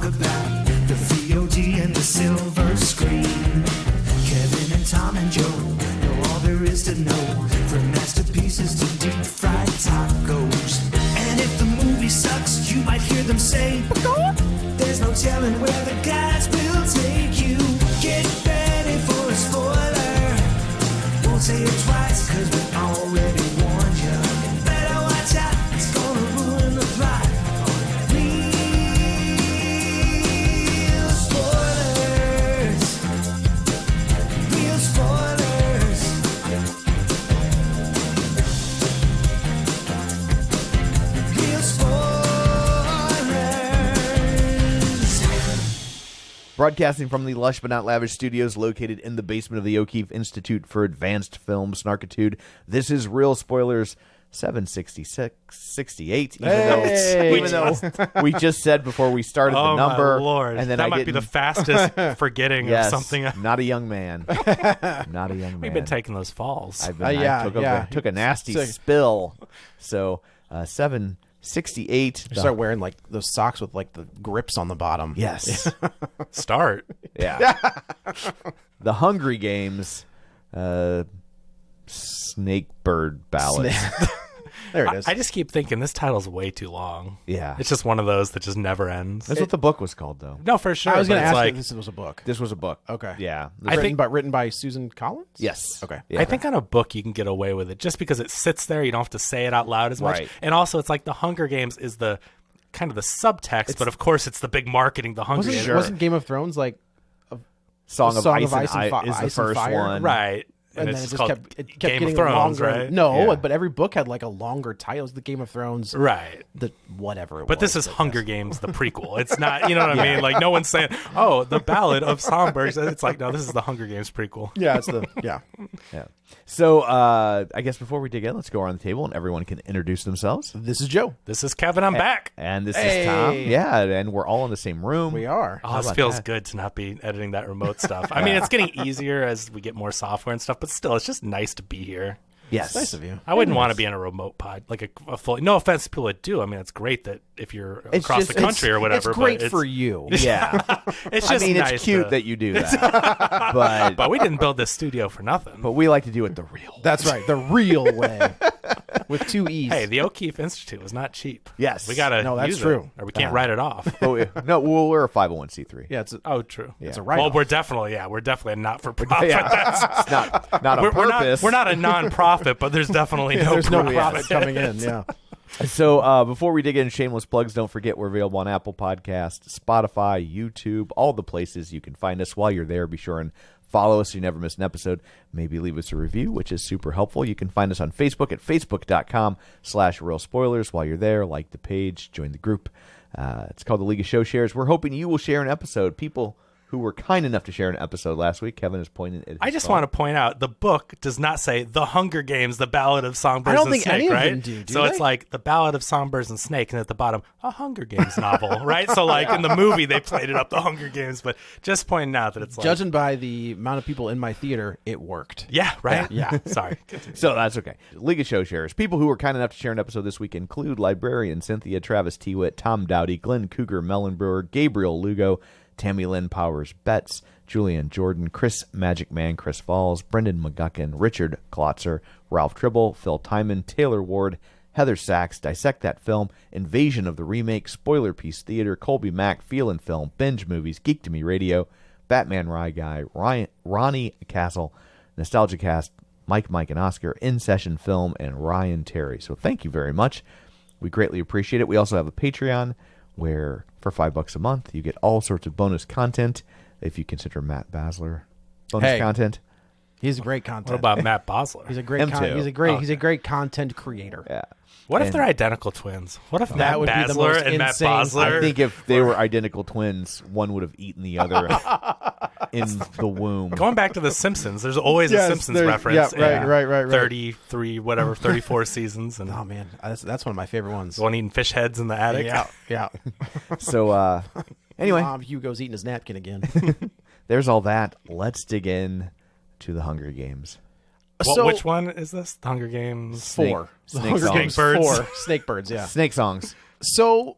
talk about the VOD and the silver screen. Kevin and Tom and Joe know all there is to know, from masterpieces to deep fried tacos. And if the movie sucks, you might hear them say, there's no telling where the guys will take you. Get ready for a spoiler. Won't say it twice, cause we already warned you. Better watch out, it's gonna ruin the plot. Real spoilers. Real spoilers. Real spoilers. Broadcasting from the lush but not lavish studios located in the basement of the O'Keefe Institute for Advanced Film Snarkitude, this is Real Spoilers 766-68. Even though we just said before we started the number. Oh, my Lord. And then that might be the fastest forgetting of something. Not a young man. Not a young man. We've been taking those falls. I took a nasty spill. So, 768. You start wearing like those socks with like the grips on the bottom. Yes. Start. Yeah. The Hunger Games Snakebird Ballad. There it is. I just keep thinking this title's way too long. Yeah. It's just one of those that just never ends. That's what the book was called, though. No, for sure. I was going to ask like, if this was a book. This was a book. Okay. Yeah. Written by Susan Collins? Yes. Okay. Yeah. I think on a book you can get away with it just because it sits there. You don't have to say it out loud as much. Right. And also it's like the Hunger Games is the kind of the subtext, but of course it's the big marketing, the Hunger Games. Wasn't Game of Thrones like Song of Ice and Fire is the first one. Right. And then it's it just called kept Game getting of Thrones, longer. right? No, Yeah. but every book had like a longer title. It was the Game of Thrones. Right. The whatever it But was. this is Hunger Games, the prequel. It's not, you know what I mean? Like, no one's saying, oh, the Ballad of Songbirds. It's like, no, this is the Hunger Games prequel. Yeah, it's the yeah. Yeah. So I guess before we dig in, let's go around the table and everyone can introduce themselves. This is Joe. This is Kevin. I'm back. And this is Tom. Yeah, and we're all in the same room. We are. Oh, this feels good to not be editing that remote stuff. I mean, it's getting easier as we get more software and stuff, but still, it's just nice to be here. Yes. It's nice of you. I wouldn't want to be in a remote pod, like a full. No offense to people that do. I mean, it's great that if you're across the country or whatever. It's great but for you. Yeah. It's I just mean, nice it's cute that you do that. But we didn't build this studio for nothing. But we like to do it the real way. That's right. The real way. With two E's. Hey, the O'Keefe Institute was not cheap. Yes. We gotta. No, that's use true. It, or we can't write it off. No, we're a 501c3. Yeah, it's Oh, true. it's a write-off. Well, we're definitely a not for profit. Yeah. It's not a purpose. We're not a non-profit, but there's definitely There's no profit. profit coming in. Yeah. So before we dig in, shameless plugs, don't forget we're available on Apple Podcasts, Spotify, YouTube, all the places you can find us. While you're there, be sure and follow us so you never miss an episode. Maybe leave us a review, which is super helpful. You can find us on Facebook at facebook.com/Real Spoilers. While you're there, like the page, join the group. It's called the League of Show Shares. We're hoping you will share an episode. People who were kind enough to share an episode last week. Kevin is pointing at his I just phone. want to point out the book does not say The Hunger Games, The Ballad of Songbirds I don't and think Snake, any of right? them do So it's they? like The Ballad of Songbirds and Snake, and at the bottom, a Hunger Games novel, right? So like in the movie, they played it up, The Hunger Games, but just pointing out that it's like... Judging by the amount of people in my theater, it worked. Yeah, right? Yeah. Sorry. So that's okay. League of Show Sharers. People who were kind enough to share an episode this week include librarian Cynthia Travis Tewitt, Tom Dowdy, Glenn Cougar Mellenbrewer, Gabriel Lugo, Tammy Lynn Powers Betts, Julian Jordan, Chris Magic Man, Chris Falls, Brendan McGuckin, Richard Klotzer, Ralph Tribble, Phil Timon, Taylor Ward, Heather Sachs, Dissect That Film, Invasion of the Remake, Spoiler Piece Theater, Colby Mack, Feel and Film, Binge Movies, Geek to Me Radio, Batman Rye Guy, Ronnie Castle, Nostalgia Cast, Mike and Oscar, In Session Film, and Ryan Terry. So thank you very much. We greatly appreciate it. We also have a Patreon where for $5 a month you get all sorts of bonus content. If you consider Matt Basler bonus content, He's a great content. What about Matt Bosler? He's a great. Him too. He's a great content creator. yeah. What if they're identical twins? What if Matt would be the Basler most and Matt insane- Bosler? I think if they were identical twins, one would have eaten the other in the womb. Going back to The Simpsons, there's always a Yes, Simpsons there's- reference. yeah, right, right. 33, whatever, 34 seasons. And Oh man, that's one of my favorite ones. the one eating fish heads in the attic. Yeah. So anyway, Hugo's eating his napkin again. there's all that. Let's dig in to the Hunger Games. Which one is this? The Hunger Games? Four. Snake Hunger songs. Games Birds. 4. Snake Birds, yeah. Snake songs. So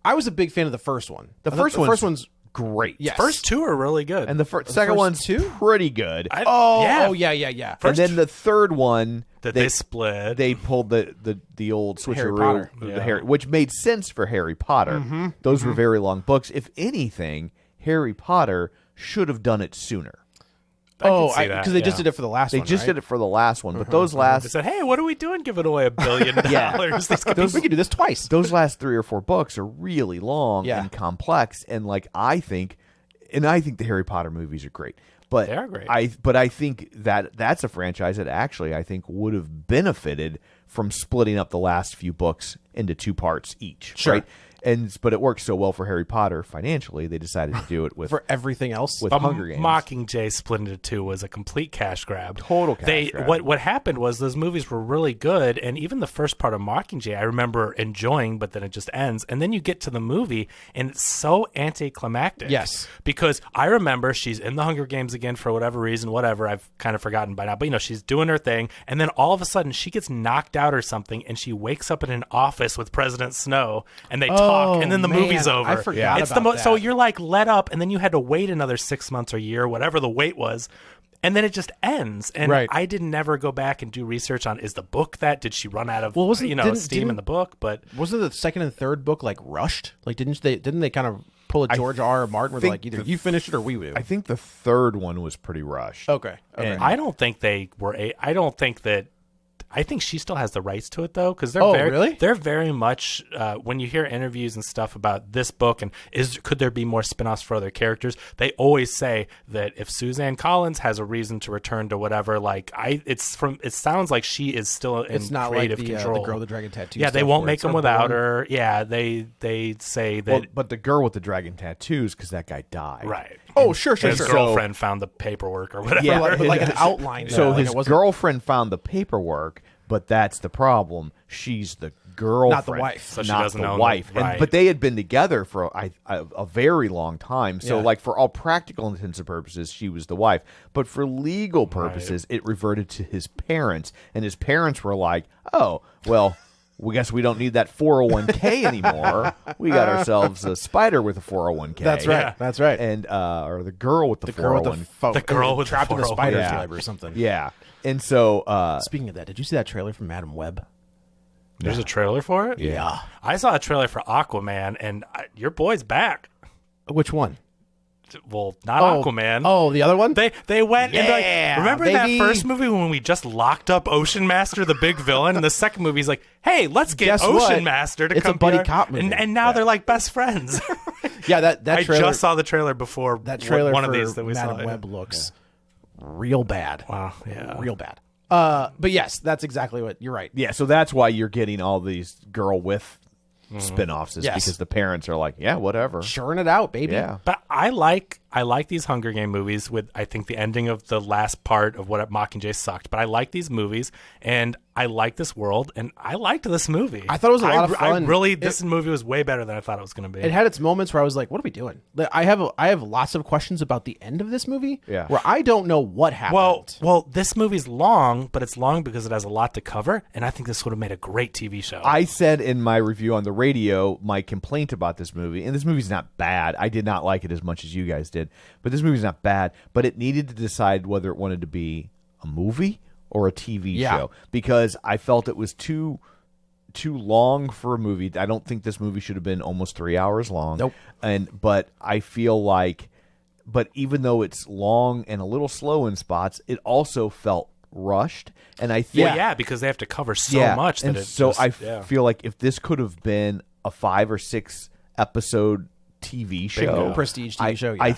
I was a big fan of the first one. The first one's great. Yes. First two are really good. And the second first one's two? pretty good. Yeah. Oh, yeah. And then the third one that they split. They pulled the old switcheroo, Potter. the Harry, which made sense for Harry Potter. Those were very long books. If anything, Harry Potter should have done it sooner. Because they just did it for the last one. They just right? did it for the last one, but those They last said, "Hey, what are we doing? Giving away $1 billion? we could do this twice. those last 3 or 4 books are really long Yeah. and complex, and like I think the Harry Potter movies are great. But They are great. I think that's a franchise that actually I think would have benefited from splitting up the last few books into 2 parts each. Sure. Right? But it worked so well for Harry Potter financially, they decided to do it with For everything else. with Hunger Games. Mockingjay split into 2 was a complete cash grab. Total cash grab. What happened was those movies were really good, and even the first part of Mockingjay I remember enjoying, but then it just ends. And then you get to the movie, and it's so anticlimactic. Yes. Because I remember she's in the Hunger Games again for whatever reason, whatever, I've kind of forgotten by now. But, she's doing her thing, and then all of a sudden she gets knocked out or something, and she wakes up in an office with President Snow, and they talk, and then the man, movie's over. I forgot It's about So that. you're like let up, and then you had to wait another 6 months or a year, whatever the wait was, and then it just ends. And Right. I didn't never go back and do research on is the book that did she run out of didn't- steam in the book? But Wasn't the second and third book like rushed? Like didn't they kind of pull a George R. R. Martin where they're like either you finish it or we do? I think the third one was pretty rushed. Okay. And I don't think they were. I think she still has the rights to it though, because really? they're very much when you hear interviews and stuff about this book and could there be more spinoffs for other characters, they always say that if Suzanne Collins has a reason to return to whatever, it sounds like she is still in It's not creative like the control. girl with the dragon tattoo. Yeah, they stuff won't where make it's them without born. her. Yeah, they say that Well, but the girl with the dragon tattoos, because that guy died. right. Oh, sure. His girlfriend found the paperwork or whatever. Yeah. But like an outline. So though, like his it wasn't- girlfriend found the paperwork, but that's the problem. She's the girlfriend, Not the wife. So she not doesn't the own wife. the- right. But they had been together for a very long time. So, Yeah. like for all practical intents and purposes, she was the wife. But for legal purposes, it reverted to his parents, and his parents were like, "Oh, well." We guess we don't need that 401k anymore. We got ourselves a spider with a 401k. That's right. Yeah. That's right. And or the girl with the, girl with 401k. The girl with the trapped in the 401k. spider's Yeah. web or something. Yeah. And so Speaking of that, did you see that trailer from Madam Web? There's a trailer for it? Yeah. I saw a trailer for Aquaman, and your boy's back. Which one? Well, not Aquaman. Oh, the other one? They went and Yeah, remember baby. that first movie when we just locked up Ocean Master, the big villain, and the second movie's like, hey, let's get Guess Ocean what? Master to It's come a buddy be our-" cop movie. and now they're like best friends. Yeah, that I trailer. just saw the trailer before that trailer one for of these that we Madam saw. Web looks real bad. Wow, yeah. Real bad. But yes, that's exactly what you're right. yeah, so that's why you're getting all these girl with spin-offs is Yes. because the parents are like, yeah, whatever. Churn it out, baby. Yeah. But I like these Hunger Game movies with I think the ending of the last part of what Mockingjay sucked. But I like these movies and I like this world and I liked this movie. I thought it was a lot of fun. This movie was way better than I thought it was going to be. It had its moments where I was like, "What are we doing?" Like, I have lots of questions about the end of this movie. Yeah. Where I don't know what happened. Well, this movie's long, but it's long because it has a lot to cover, and I think this would have made a great TV show. I said in my review on the radio my complaint about this movie, and this movie's not bad. I did not like it as much as you guys did, but this movie's not bad. But it needed to decide whether it wanted to be a movie or a TV Yeah. show because I felt it was too long for a movie. I don't think this movie should have been almost 3 hours long. Nope. But I feel like, but even though it's long and a little slow in spots, it also felt rushed. And I think yeah, because they have to cover so much that and it so just, I yeah. feel like if this could have been a 5 or 6 episode TV show, Bingo. Prestige TV show, yeah. I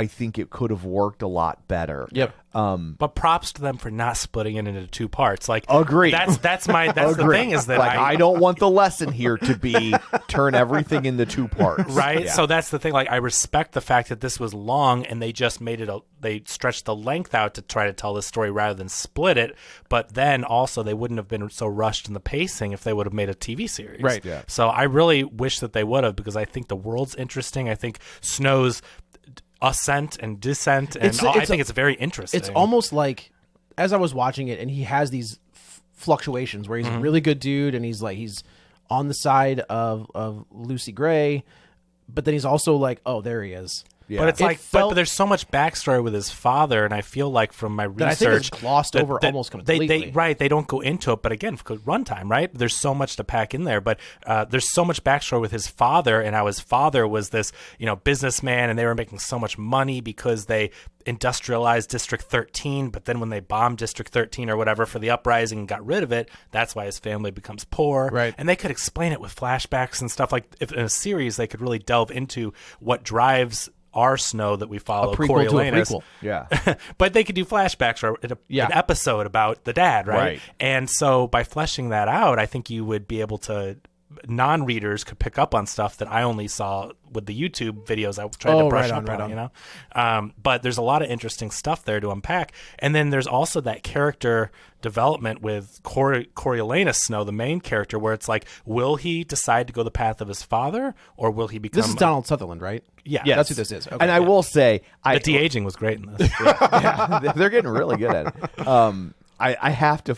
think it could have worked a lot better. Yep. But props to them for not splitting it into 2 parts. Like Agreed. That's the Agree. thing is that like I don't want the lesson here to be turn everything into 2 parts. right. Yeah. So that's the thing. Like I respect the fact that this was long and they just made it. They stretched the length out to try to tell this story rather than split it. But then also they wouldn't have been so rushed in the pacing if they would have made a TV series. Right. Yeah. So I really wish that they would have because I think the world's interesting. I think Snow's ascent and descent, and I think it's very interesting. It's almost like as I was watching it, and he has these fluctuations where he's Mm-hmm. a really good dude, and he's on the side of Lucy Gray, but then he's also like, oh, there he is. Yeah. But it's It like, felt- but there's so much backstory with his father, and I feel like from my research, That I think is glossed over almost completely. They don't go into it. But again, for runtime, right? There's so much to pack in there. But there's so much backstory with his father, and how his father was this, businessman, and they were making so much money because they industrialized District 13. But then when they bombed District 13 or whatever for the uprising and got rid of it, that's why his family becomes poor. Right. And they could explain it with flashbacks and stuff. Like if in a series, they could really delve into what drives our Snow that we follow, A prequel Coriolanus. to a prequel. Yeah. But they could do flashbacks or an episode about the dad, right? Right. And so by fleshing that out, I think you would be able to, non-readers could pick up on stuff that I only saw with the YouTube videos I tried to brush up on, But there's a lot of interesting stuff there to unpack. And then there's also that character development with Coriolanus Snow, the main character, where it's like, will he decide to go the path of his father, or will he become... This is Donald Sutherland, right? Yeah. That's who this is. Okay. And I will say, The de-aging was great in this. yeah, they're getting really good at it. I have to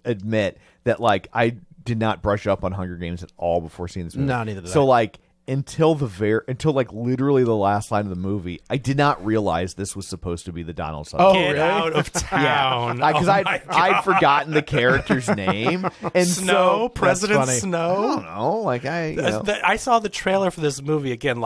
admit that I did not brush up on Hunger Games at all before seeing this movie. No, neither did So I. until literally the last line of the movie, I did not realize this was supposed to be the Donald Sutherland. Get out of town. Because Oh my I'd forgotten the character's name, and Snow, so President funny. I Snow. don't know. I saw the trailer for this movie again,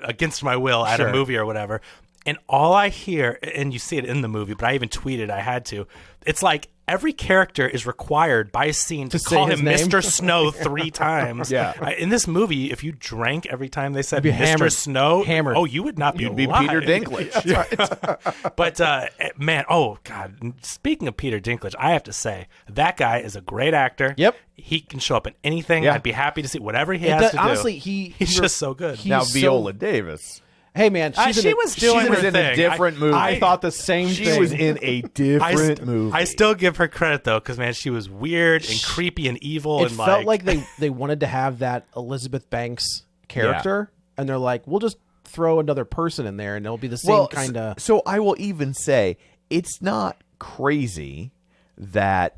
against my will at Sure. a movie or whatever. And all I hear, and you see it in the movie, but I even tweeted, I had to. It's like every character is required by scene to say call his him name? Mr. Snow 3 times. Yeah. In this movie, if you drank every time they said be Mr. hammered. Snow, Hammered. oh, you would not be You'd be alive. Peter Dinklage. But man, oh god! Speaking of Peter Dinklage, I have to say that guy is a great actor. Yep. He can show up in anything. Yeah. I'd be happy to see whatever he It has does- to do. honestly, he's just so good. Now He's so- Viola Davis. Hey, man. she was doing She her was in a thing. different movie. I thought the same She thing. was in a different movie. I still give her credit though, because man, she was weird and creepy and evil. It and felt like they wanted to have that Elizabeth Banks character, and they're like, we'll just throw another person in there, and it'll be the same kind of... So I will even say it's not crazy that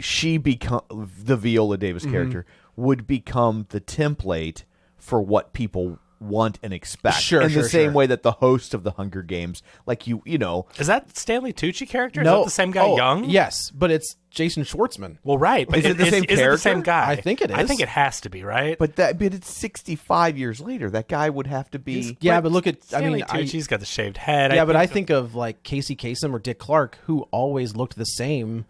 she become the Viola Davis character would become the template for what people want and expect. Sure, in the sure, same sure. way that the host of the Hunger Games, you know, Is that Stanley Tucci character? No. Is that the same guy, Oh, young? Yes, but it's Jason Schwartzman. Well, right. But Is it the same is it the character? same guy? I think it I is. think it has to be, right? but it's 65 years later. That guy would have to be. Yeah, but look at... Stanley I mean, Tucci's got the shaved head. yeah, but I think of Casey Kasem or Dick Clark, who always looked the same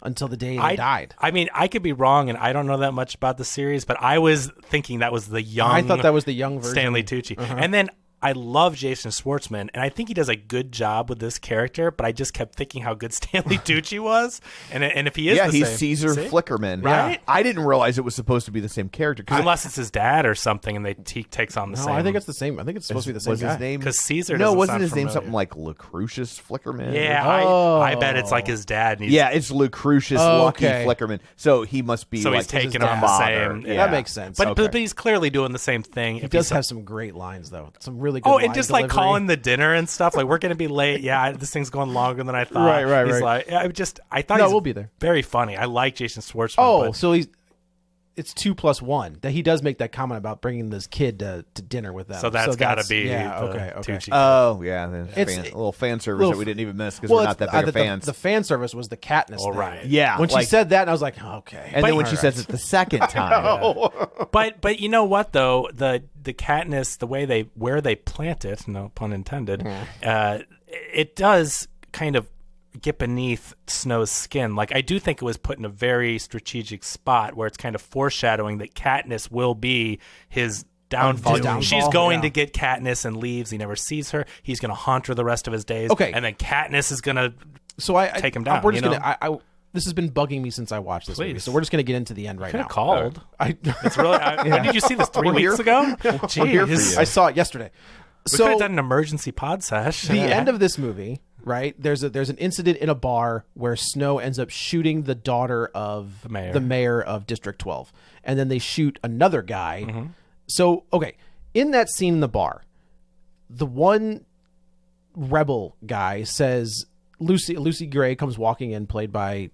until the day they died. I mean, I could be wrong, and I don't know that much about the series, but I was thinking that was the young. I thought that was the young version. Stanley Tucci, and then I love Jason Schwartzman, and I think he does a good job with this character. But I just kept thinking how good Stanley Tucci was, and if he is, Yeah, the he's same, Caesar see? Flickerman. Right? I didn't realize it was supposed to be the same character. Unless it's his dad or something, and he takes on the No, same. I think it's the same. I think it's supposed to be the same was guy. his name? because Caesar. No, doesn't wasn't sound his name familiar. something like Lucretius Flickerman? Yeah, I bet it's like his dad. And he's, Yeah, it's Lucretius Oh, Lucky okay. Flickerman. So he must be. So he's his taking on the father. same- Yeah. That makes sense. but, Okay. but he's clearly doing the same thing. He does have some great lines, though. Some really good Oh, line and just delivery. calling the dinner and stuff. Like, we're going to be late. Yeah, this thing's going longer than I thought. Right, He's right. like, I thought No, he's we'll be there. very funny. I like Jason Schwartzman. Oh, but so it's 2+1. That he does make that comment about bringing this kid to dinner with them. so that's got to be yeah. the Okay. Tucci. Oh yeah, there's It's- a little fan service little- that we didn't even miss because well, we're not that big of fans. The fan service was the Katniss Oh, thing. right. Yeah, When she like- said that, and I was like, okay. and then when All she right. says it the second time, But you know what though, the Katniss, the way where they plant it, no pun intended, it does kind of get beneath Snow's skin. Like, I do think it was put in a very strategic spot where it's kind of foreshadowing that Katniss will be his downfall. His downfall, She's going yeah. to get Katniss and leaves. He never sees her. He's going to haunt her the rest of his days. Okay. And then Katniss is going to So I take him down, We're just you know? gonna. This has been bugging me since I watched this movie. Please. So we're just gonna get into the end right could now. have called. It's I really. When did you see this? 3 weeks ago? Jeez. here for you. I saw it yesterday. We So could have done an emergency pod sesh. the end of this movie, right? There's an incident in a bar where Snow ends up shooting the daughter of The mayor. of District 12, and then they shoot another guy. Mm-hmm. So okay, in that scene in the bar, the one rebel guy says Lucy Gray comes walking in, played by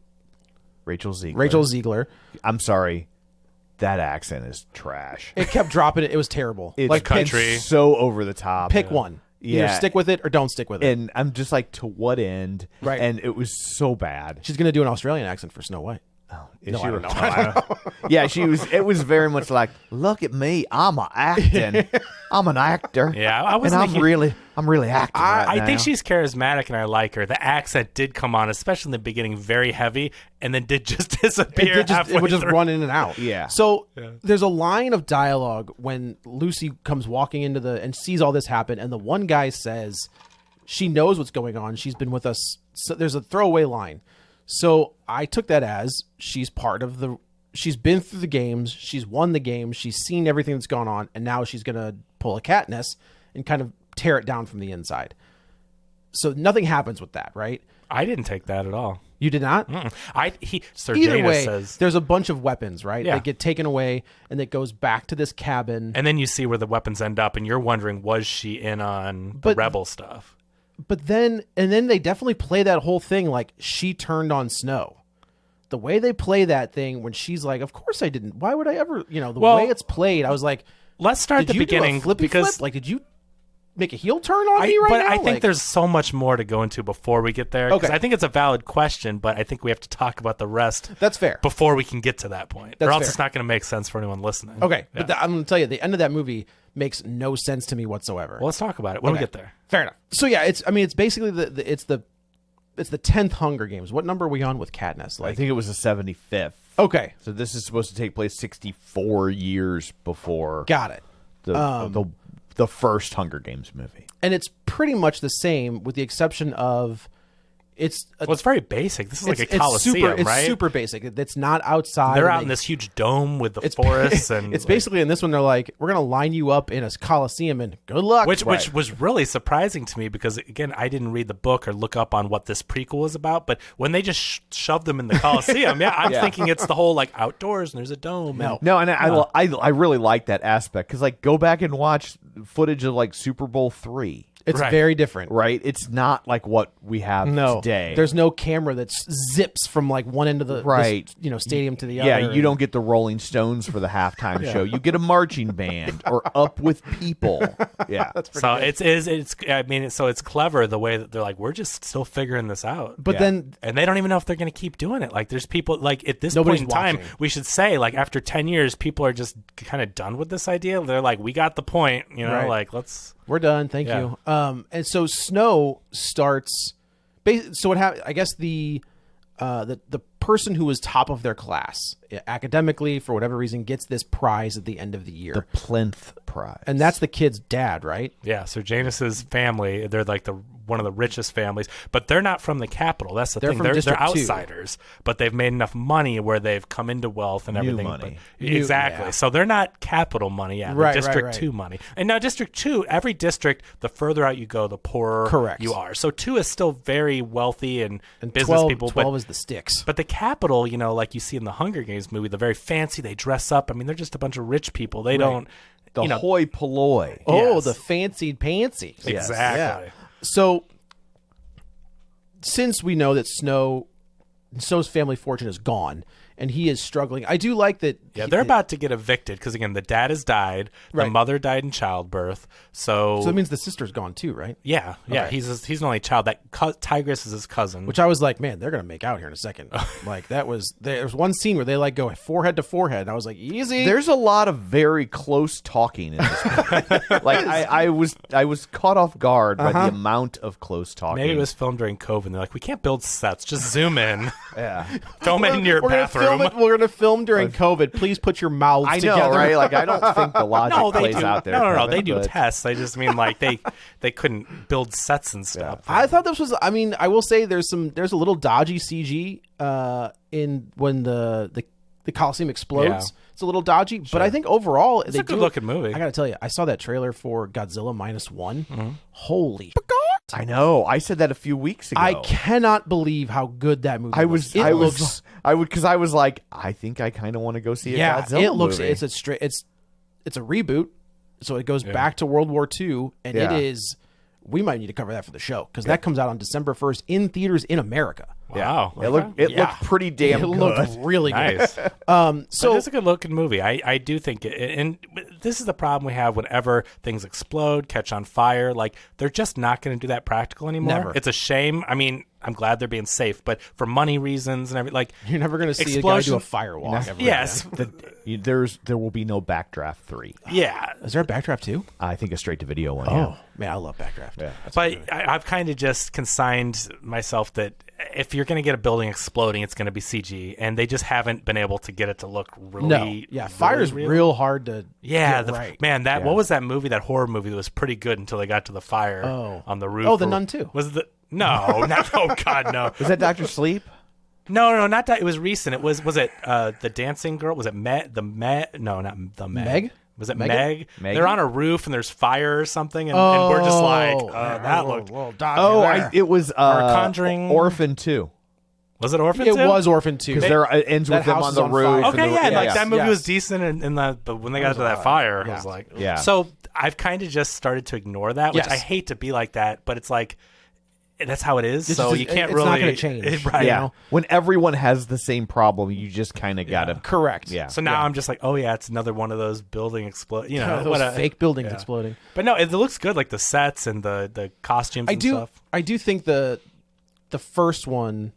Rachel Ziegler. Rachel Ziegler. I'm sorry. That accent is trash. It kept dropping it. It was terrible. It's like country. It's so over the top. pick one. Either stick with it or don't stick with it. And I'm just like, to what end? Right. And it was so bad. She's going to do an Australian accent for Snow White. Is No, she I re- don't know. Yeah, she was. It was very much like, look at me, I'm acting. I'm an actor. Yeah, I and wasn't a I'm hu- really acting. I right think now. she's charismatic and I like her. The accent did come on, especially in the beginning, very heavy, and then did just disappear. It would just through. run in and out. Yeah. So there's a line of dialogue when Lucy comes walking into and sees all this happen, and the one guy says she knows what's going on. She's been with us. So there's a throwaway line. So I took that as she's part of she's been through the games. She's won the games. She's seen everything that's gone on, and now she's going to pull a Katniss and kind of tear it down from the inside. So nothing happens with that, right? I didn't take that at all. You did not? Sir Either Janus way, says, there's a bunch of weapons, right? Yeah. They get taken away, and it goes back to this cabin. and then you see where the weapons end up, and you're wondering, was she in on the But- rebel stuff? But then they definitely play that whole thing like she turned on Snow. The way they play that thing when she's like, "Of course I didn't. Why would I ever?" The Well, way it's played, I was like, Let's start at "Did the you beginning do a flippy because flip? Like, did you make a heel turn on me right but now?" I think Like, there's so much more to go into before we get there. 'Cause Okay. I think it's a valid question, but I think we have to talk about the rest that's fair. before we can get to that point. That's or else fair. it's not going to make sense for anyone listening. Okay, Yeah. but I'm going to tell you, the end of that movie makes no sense to me whatsoever. Well, let's talk about it when we Okay. get there. Fair enough. So yeah, it's basically it's the 10th Hunger Games. What number are we on with Katniss? I Like, think it was the 75th. okay, So this is supposed to take place 64 years before got it. the first Hunger Games movie. And it's pretty much the same, with the exception of it's Well, it's very basic. This is like a it's coliseum, super, right? It's super basic. It's not outside. They're and out in this huge dome with the it's forests, and it's basically in this one. They're like, we're gonna line you up in a coliseum and good luck. which was really surprising to me because again, I didn't read the book or look up on what this prequel was about. But when they just shoved them in the coliseum, I'm thinking it's the whole like outdoors and there's a dome. No. No, and I really like that aspect because like go back and watch footage of like Super Bowl III. it's Right. very different. Right, it's not like what we have No, today. there's no camera that zips from like one end of the Right. stadium to the Yeah, other. you don't get the Rolling Stones for the halftime show. You get a marching band or Up with People. Yeah, that's So it's clever the way that they're like, we're just still figuring this out. But Yeah. then And they don't even know if they're going to keep doing it. Like, there's people like at this Nobody's point in time, watching. we should say like after 10 years, people are just kind of done with this idea. They're like, we got the point, Right. like let's. we're done. Thank Yeah. you. And so Snow starts. So what happened? I guess the person who was top of their class academically, for whatever reason, gets this prize at the end of the year, the Plinth Prize. and that's the kid's dad, right? Yeah, so Janus's family, they're like one of the richest families, but they're not from the capital. That's the They're thing. from They're District 2. outsiders, but they've made enough money where they've come into wealth and New everything. money. Exactly. yeah. So they're not capital money. Yeah, Right, they're District right. 2 money. And now District 2, every district, the further out you go, the poorer Correct. you are. So 2 is still very wealthy and business 12, people. 12 but is the sticks. But the capital, like you see in the Hunger Games movie, they're very fancy. They dress up. I mean, they're just a bunch of rich people. They don't. the hoi polloi. Oh, Yes. the fancied pantsy. Exactly. Yeah. So, since we know that Snow's family fortune is gone, and he is struggling, I do like that. Yeah, they're about to get evicted because again, the dad has died, the Right. mother died in childbirth. So that means the sister's gone too, right? yeah, Okay. he's an only child. That Tigress is his cousin. Which I was like, man, they're gonna make out here in a second. Like there's one scene where they like go forehead to forehead, and I was like, easy. There's a lot of very close talking in this movie. Like I was caught off guard by the amount of close talking. Maybe it was filmed during COVID. They're like, we can't build sets. Just zoom in. Yeah. Film it in your we're bathroom. We're gonna film during COVID. Please put your mouths I know, together. right? Like I don't think the logic No, they plays do. out there. No, Kevin, they do but- tests. I just mean like they couldn't build sets and stuff. I thought this was. I mean, I will say there's a little dodgy CG in when the Coliseum explodes. Yeah. It's a little dodgy, but I think overall It's a good-looking movie. I gotta tell you, I saw that trailer for Godzilla -1. Mm-hmm. Holy! I know. I said that a few weeks ago. I cannot believe how good that movie. I looks. was because I was like, I think I kind of want to go see a Godzilla it looks. movie. It's a straight. It's a reboot, so it goes back to World War II, and it Yeah. is. We might need to cover that for the show because that comes out on December 1st in theaters in America. Wow. It looked pretty damn It good. looked really good. Nice. So So it's a good looking movie. I do think and this is the problem we have whenever things explode, catch on fire. Like they're just not going to do that practical anymore. Never. It's a shame. I mean, I'm glad they're being safe, but for money reasons and everything, like you're never going to see a guy explosion- do a firewalk. ever yes, There will be no Backdraft 3. yeah. again. Is there a backdraft too? I think a straight-to-video one. Oh man, I love backdraft. Yeah. But I've kind of just consigned myself that if you're going to get a building exploding, it's going to be CG, and they just haven't been able to get it to look really. No, yeah, fire's real hard to. Yeah, get right. man. What was that movie? That horror movie that was pretty good until they got to the fire on the roof. Oh, The Nun 2. Was the no? Not, oh God, no. Was that Dr. Sleep? No, not that. It was recent. It was it the dancing girl? Was it Meg? No, not the Meg. Meg? Was it Megan? Meg? Megan? They're on a roof and there's fire or something, and we're just like, that looked. It was Conjuring. Orphan 2. Was it Orphan? It 2? was Orphan 2. Because it ends that with them house on is the on roof. fire. and Okay, the- yeah, like that movie yes. was decent, but when they got to that fire, I was like, Yeah. So I've kind of just started to ignore that, which Yes. I hate to be like that, but it's like that's how it is. It's So just- you can't it's really not gonna change. right? Yeah. You know? When everyone has the same problem, you just kind of got to. Correct. Yeah. So now I'm just like, oh yeah, it's another one of those building explode. You know, those fake buildings exploding. But no, it looks good, like the sets and the costumes. I and do. Stuff. I do think the first one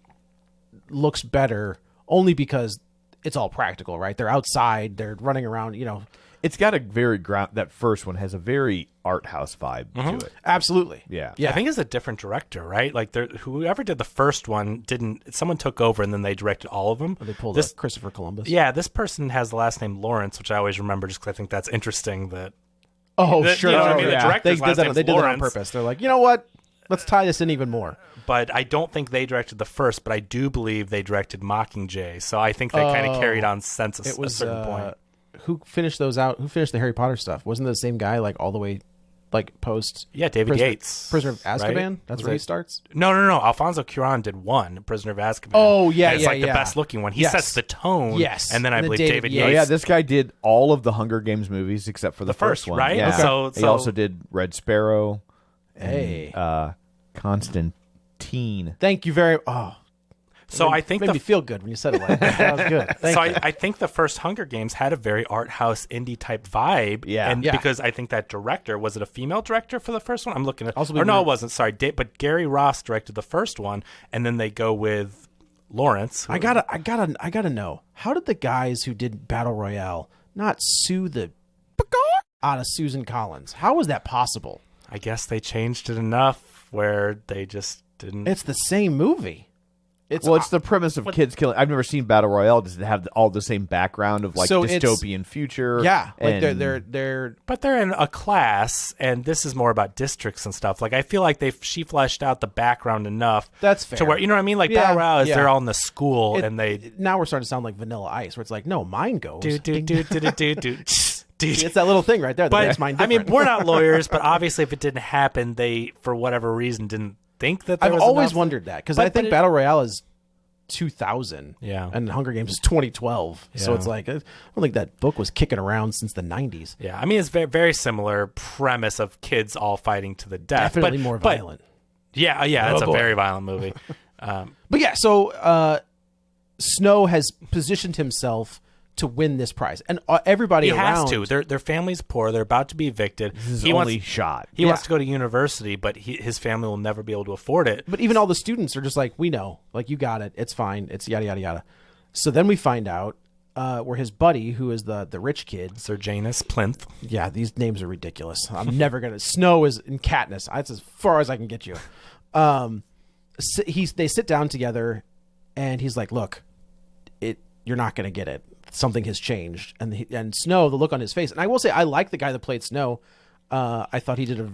looks better only because it's all practical, right? They're outside. They're running around. You know. It's got a very that first one has a very art house vibe to it. Absolutely. Yeah. Yeah. I think it's a different director, right? Like whoever did the first one someone took over and then they directed all of them. They pulled this. Christopher Columbus. Yeah, this person has the last name Lawrence, which I always remember just because I think that's interesting. That Oh, The- sure. you know what I Oh, mean? The yeah. director's They last did that. name's They did that on Lawrence. purpose. They're like, you know what? Let's tie this in even more. but I don't think they directed the first. But I do believe they directed Mockingjay. So I think they kind of carried on since It was a certain point. Who finished those out? Who finished the Harry Potter stuff? Wasn't it the same guy like all the way, like post? Yeah, David Prisoner, Yates. Prisoner of Azkaban. right? That's Was where he it- starts. No. Alfonso Cuarón did one, Prisoner of Azkaban. Oh, yeah, And it's yeah, like the yeah. best looking one. He Yes. sets the tone. Yes. And then I And then believe David David Yates. Oh, Yates. yeah, this guy did all of the Hunger Games movies except for the first, one. right? Yeah. Okay. He So- also did Red Sparrow. Hey, Constantine. thank you very. Oh, So I think made me feel good when you said it like that. That was good. Thank so you. I think the first Hunger Games had a very art house indie type vibe. Yeah. And Yeah. because I think that director, was it a female director for the first one? I'm looking at Also, or no, it wasn't. Sorry. But Gary Ross directed the first one, and then they go with Lawrence. I gotta know, how did the guys who did Battle Royale not sue the out of Susan Collins? How was that possible? I guess they changed it enough where they just didn't. It's the same movie. It's Well, it's the premise of kids killing. I've never seen Battle Royale. Does it have all the same background of like So it's- dystopian future? yeah, like and- they're But they're in a class, and this is more about districts and stuff. Like I feel like she fleshed out the background enough. That's To fair. where you know what I mean? Like Yeah, Battle Royale is yeah. they're all in the school, it- and they now we're starting to sound like Vanilla Ice, where it's like, no, mine goes. do. It's that little thing right there that But makes mine I mean, different. we're not lawyers, but obviously, if it didn't happen, they for whatever reason didn't think that. There I've was always enough. wondered that because But- I think but it- Battle Royale is 2000, Yeah. and Hunger Games is 2012. So Yeah. it's like I don't think that book was kicking around since the 90s. Yeah, I mean, it's very, very similar premise of kids all fighting to the death. Definitely but, more but- violent. Yeah, Oh, it's a boy. very violent movie. But yeah, so Snow has positioned himself to win this prize, and everybody He around has to. Their family's poor. They're about to be evicted. His He only wants. shot. He wants to go to university, but his family will never be able to afford it. But even all the students are just like, we know, like you got it, it's fine, it's yada yada yada. So then we find out where his buddy, who is the rich kid. Sir Janus Plinth. Yeah, these names are ridiculous. I'm never gonna. Snow is in Katniss. That's as far as I can get you. They sit down together, and he's like, "Look, you're not gonna get it. Something has changed." And Snow, the look on his face, and I will say, I like the guy that played Snow. I thought he did a.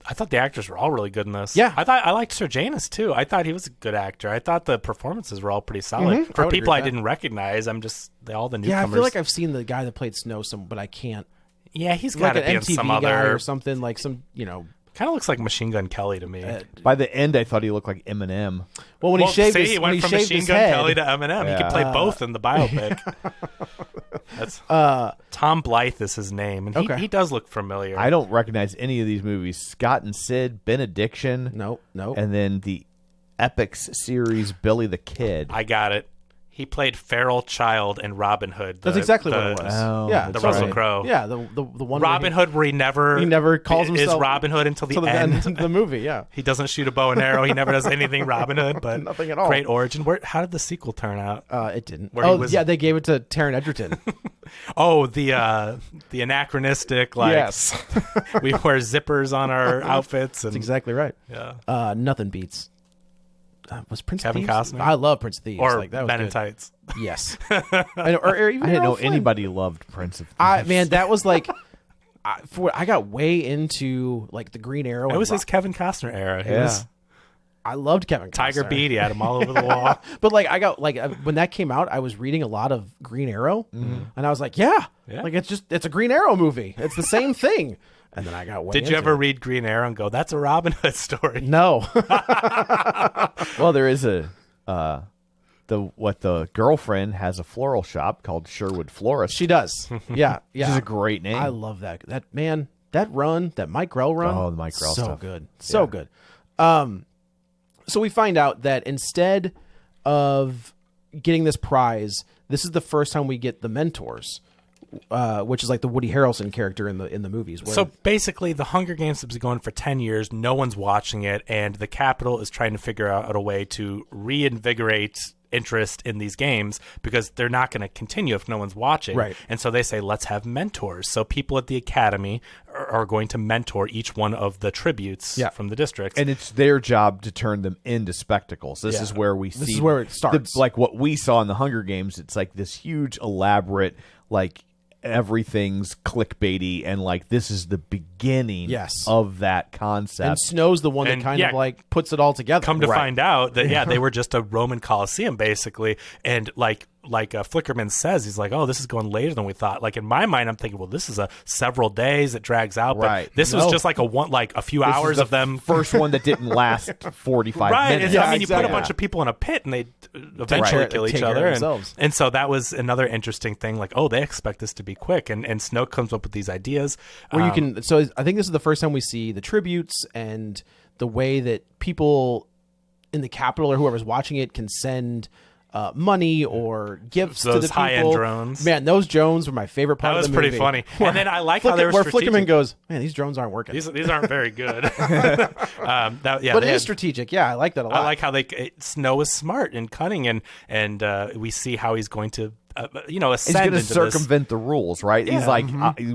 I thought the actors were all really good in this. Yeah. I liked Sir Janus too. I thought he was a good actor. I thought the performances were all pretty solid I for would people agree I with that. didn't recognize. I'm just all the Yeah, newcomers. I feel like I've seen the guy that played Snow but I can't. Yeah, he's Like got to an be in MTV some guy other. or something, like some, you know. Kind of looks like Machine Gun Kelly to me. By the end, I thought he looked like Eminem. Well, when he shaved his, he when went he from shaved Machine his Gun head, Kelly to Eminem. He could play both in the biopic. That's Tom Blythe is his name, and Okay. he does look familiar. I don't recognize any of these movies. Scott and Sid, Benediction. No. And then the Epix series Billy the Kid. I got it. He played Feral Child in Robin Hood. That's exactly what it was. Oh, yeah, The that's Russell right. Crowe. Yeah, the one Robin Hood where he never calls himself is Robin Hood until the to the end. end of the movie. Yeah, He doesn't shoot a bow and arrow. He never does anything Robin Hood, but Nothing at all. Great origin. How did the sequel turn out? it didn't. Where he Oh, was- yeah, they gave it to Taron Egerton. Oh, the anachronistic, like Yes, we wear zippers on our outfits. And that's exactly right. yeah. Nothing beats. Was Prince Kevin of Thieves? Costner? I love Prince of Thieves. Or like, that was Men in good. Tights. Yes, I know, or even I didn't know Errol Flynn. anybody loved Prince of Thieves. Man, that was like, I got way into like the Green Arrow. It and was his Kevin Costner era. He Yeah. was I loved Kevin Costner. Tiger Beat. He had him all over the wall. But like I got like when that came out, I was reading a lot of Green Arrow, and I was like, yeah, like it's a Green Arrow movie. It's the same thing. And then I got way Did you into ever it. read Green Arrow and go, that's a Robin Hood story? No. Well, there is a the girlfriend has a floral shop called Sherwood Florist. She does. Yeah, yeah. Which is a great name. I love that. That man, that Mike Grell run. Oh, the Mike Grell so stuff. good, so good. So we find out that instead of getting this prize, this is the first time we get the mentors, which is like the Woody Harrelson character in the movies. Where So basically, the Hunger Games has been going for 10 years. No one's watching it, and the Capitol is trying to figure out a way to reinvigorate interest in these games because they're not going to continue if no one's watching. Right. And so they say, let's have mentors. So people at the academy are going to mentor each one of the tributes from the districts. and it's their job to turn them into spectacles. This Yeah. is where we see. This is where it starts. like what we saw in the Hunger Games. It's like this huge, elaborate, like everything's clickbaity, and like this is the beginning Yes. of that concept. and Snow's the one And, that kind yeah, of like puts it all together. Come to find out that they were just a Roman Colosseum basically, and like Flickerman says, he's like, oh, this is going later than we thought. Like in my mind, I'm thinking, well, this is a several days, it drags out, but Right. this was just like a few This is hours the of them. first one that didn't last 45 Right, minutes. and, I mean, you put a exactly. bunch of people in a pit, and they eventually Right. kill Take each care of other, themselves. and so that was another interesting thing. Like, oh, they expect this to be quick, and Snow comes up with these ideas where you can. So I think this is the first time we see the tributes and the way that people in the Capitol or whoever's watching it can send money or gifts to the Those people. high-end drones. Man, those drones were my favorite part That was of the pretty movie. funny. And then I like how they were where strategic. Flickerman goes, man, these drones aren't working. These aren't very good. but they it is had- strategic. Yeah, I like that a lot. I like how Snow is smart and cunning, and we see how he's going to He's ascend going to into circumvent the rules, right? He's Yeah. like,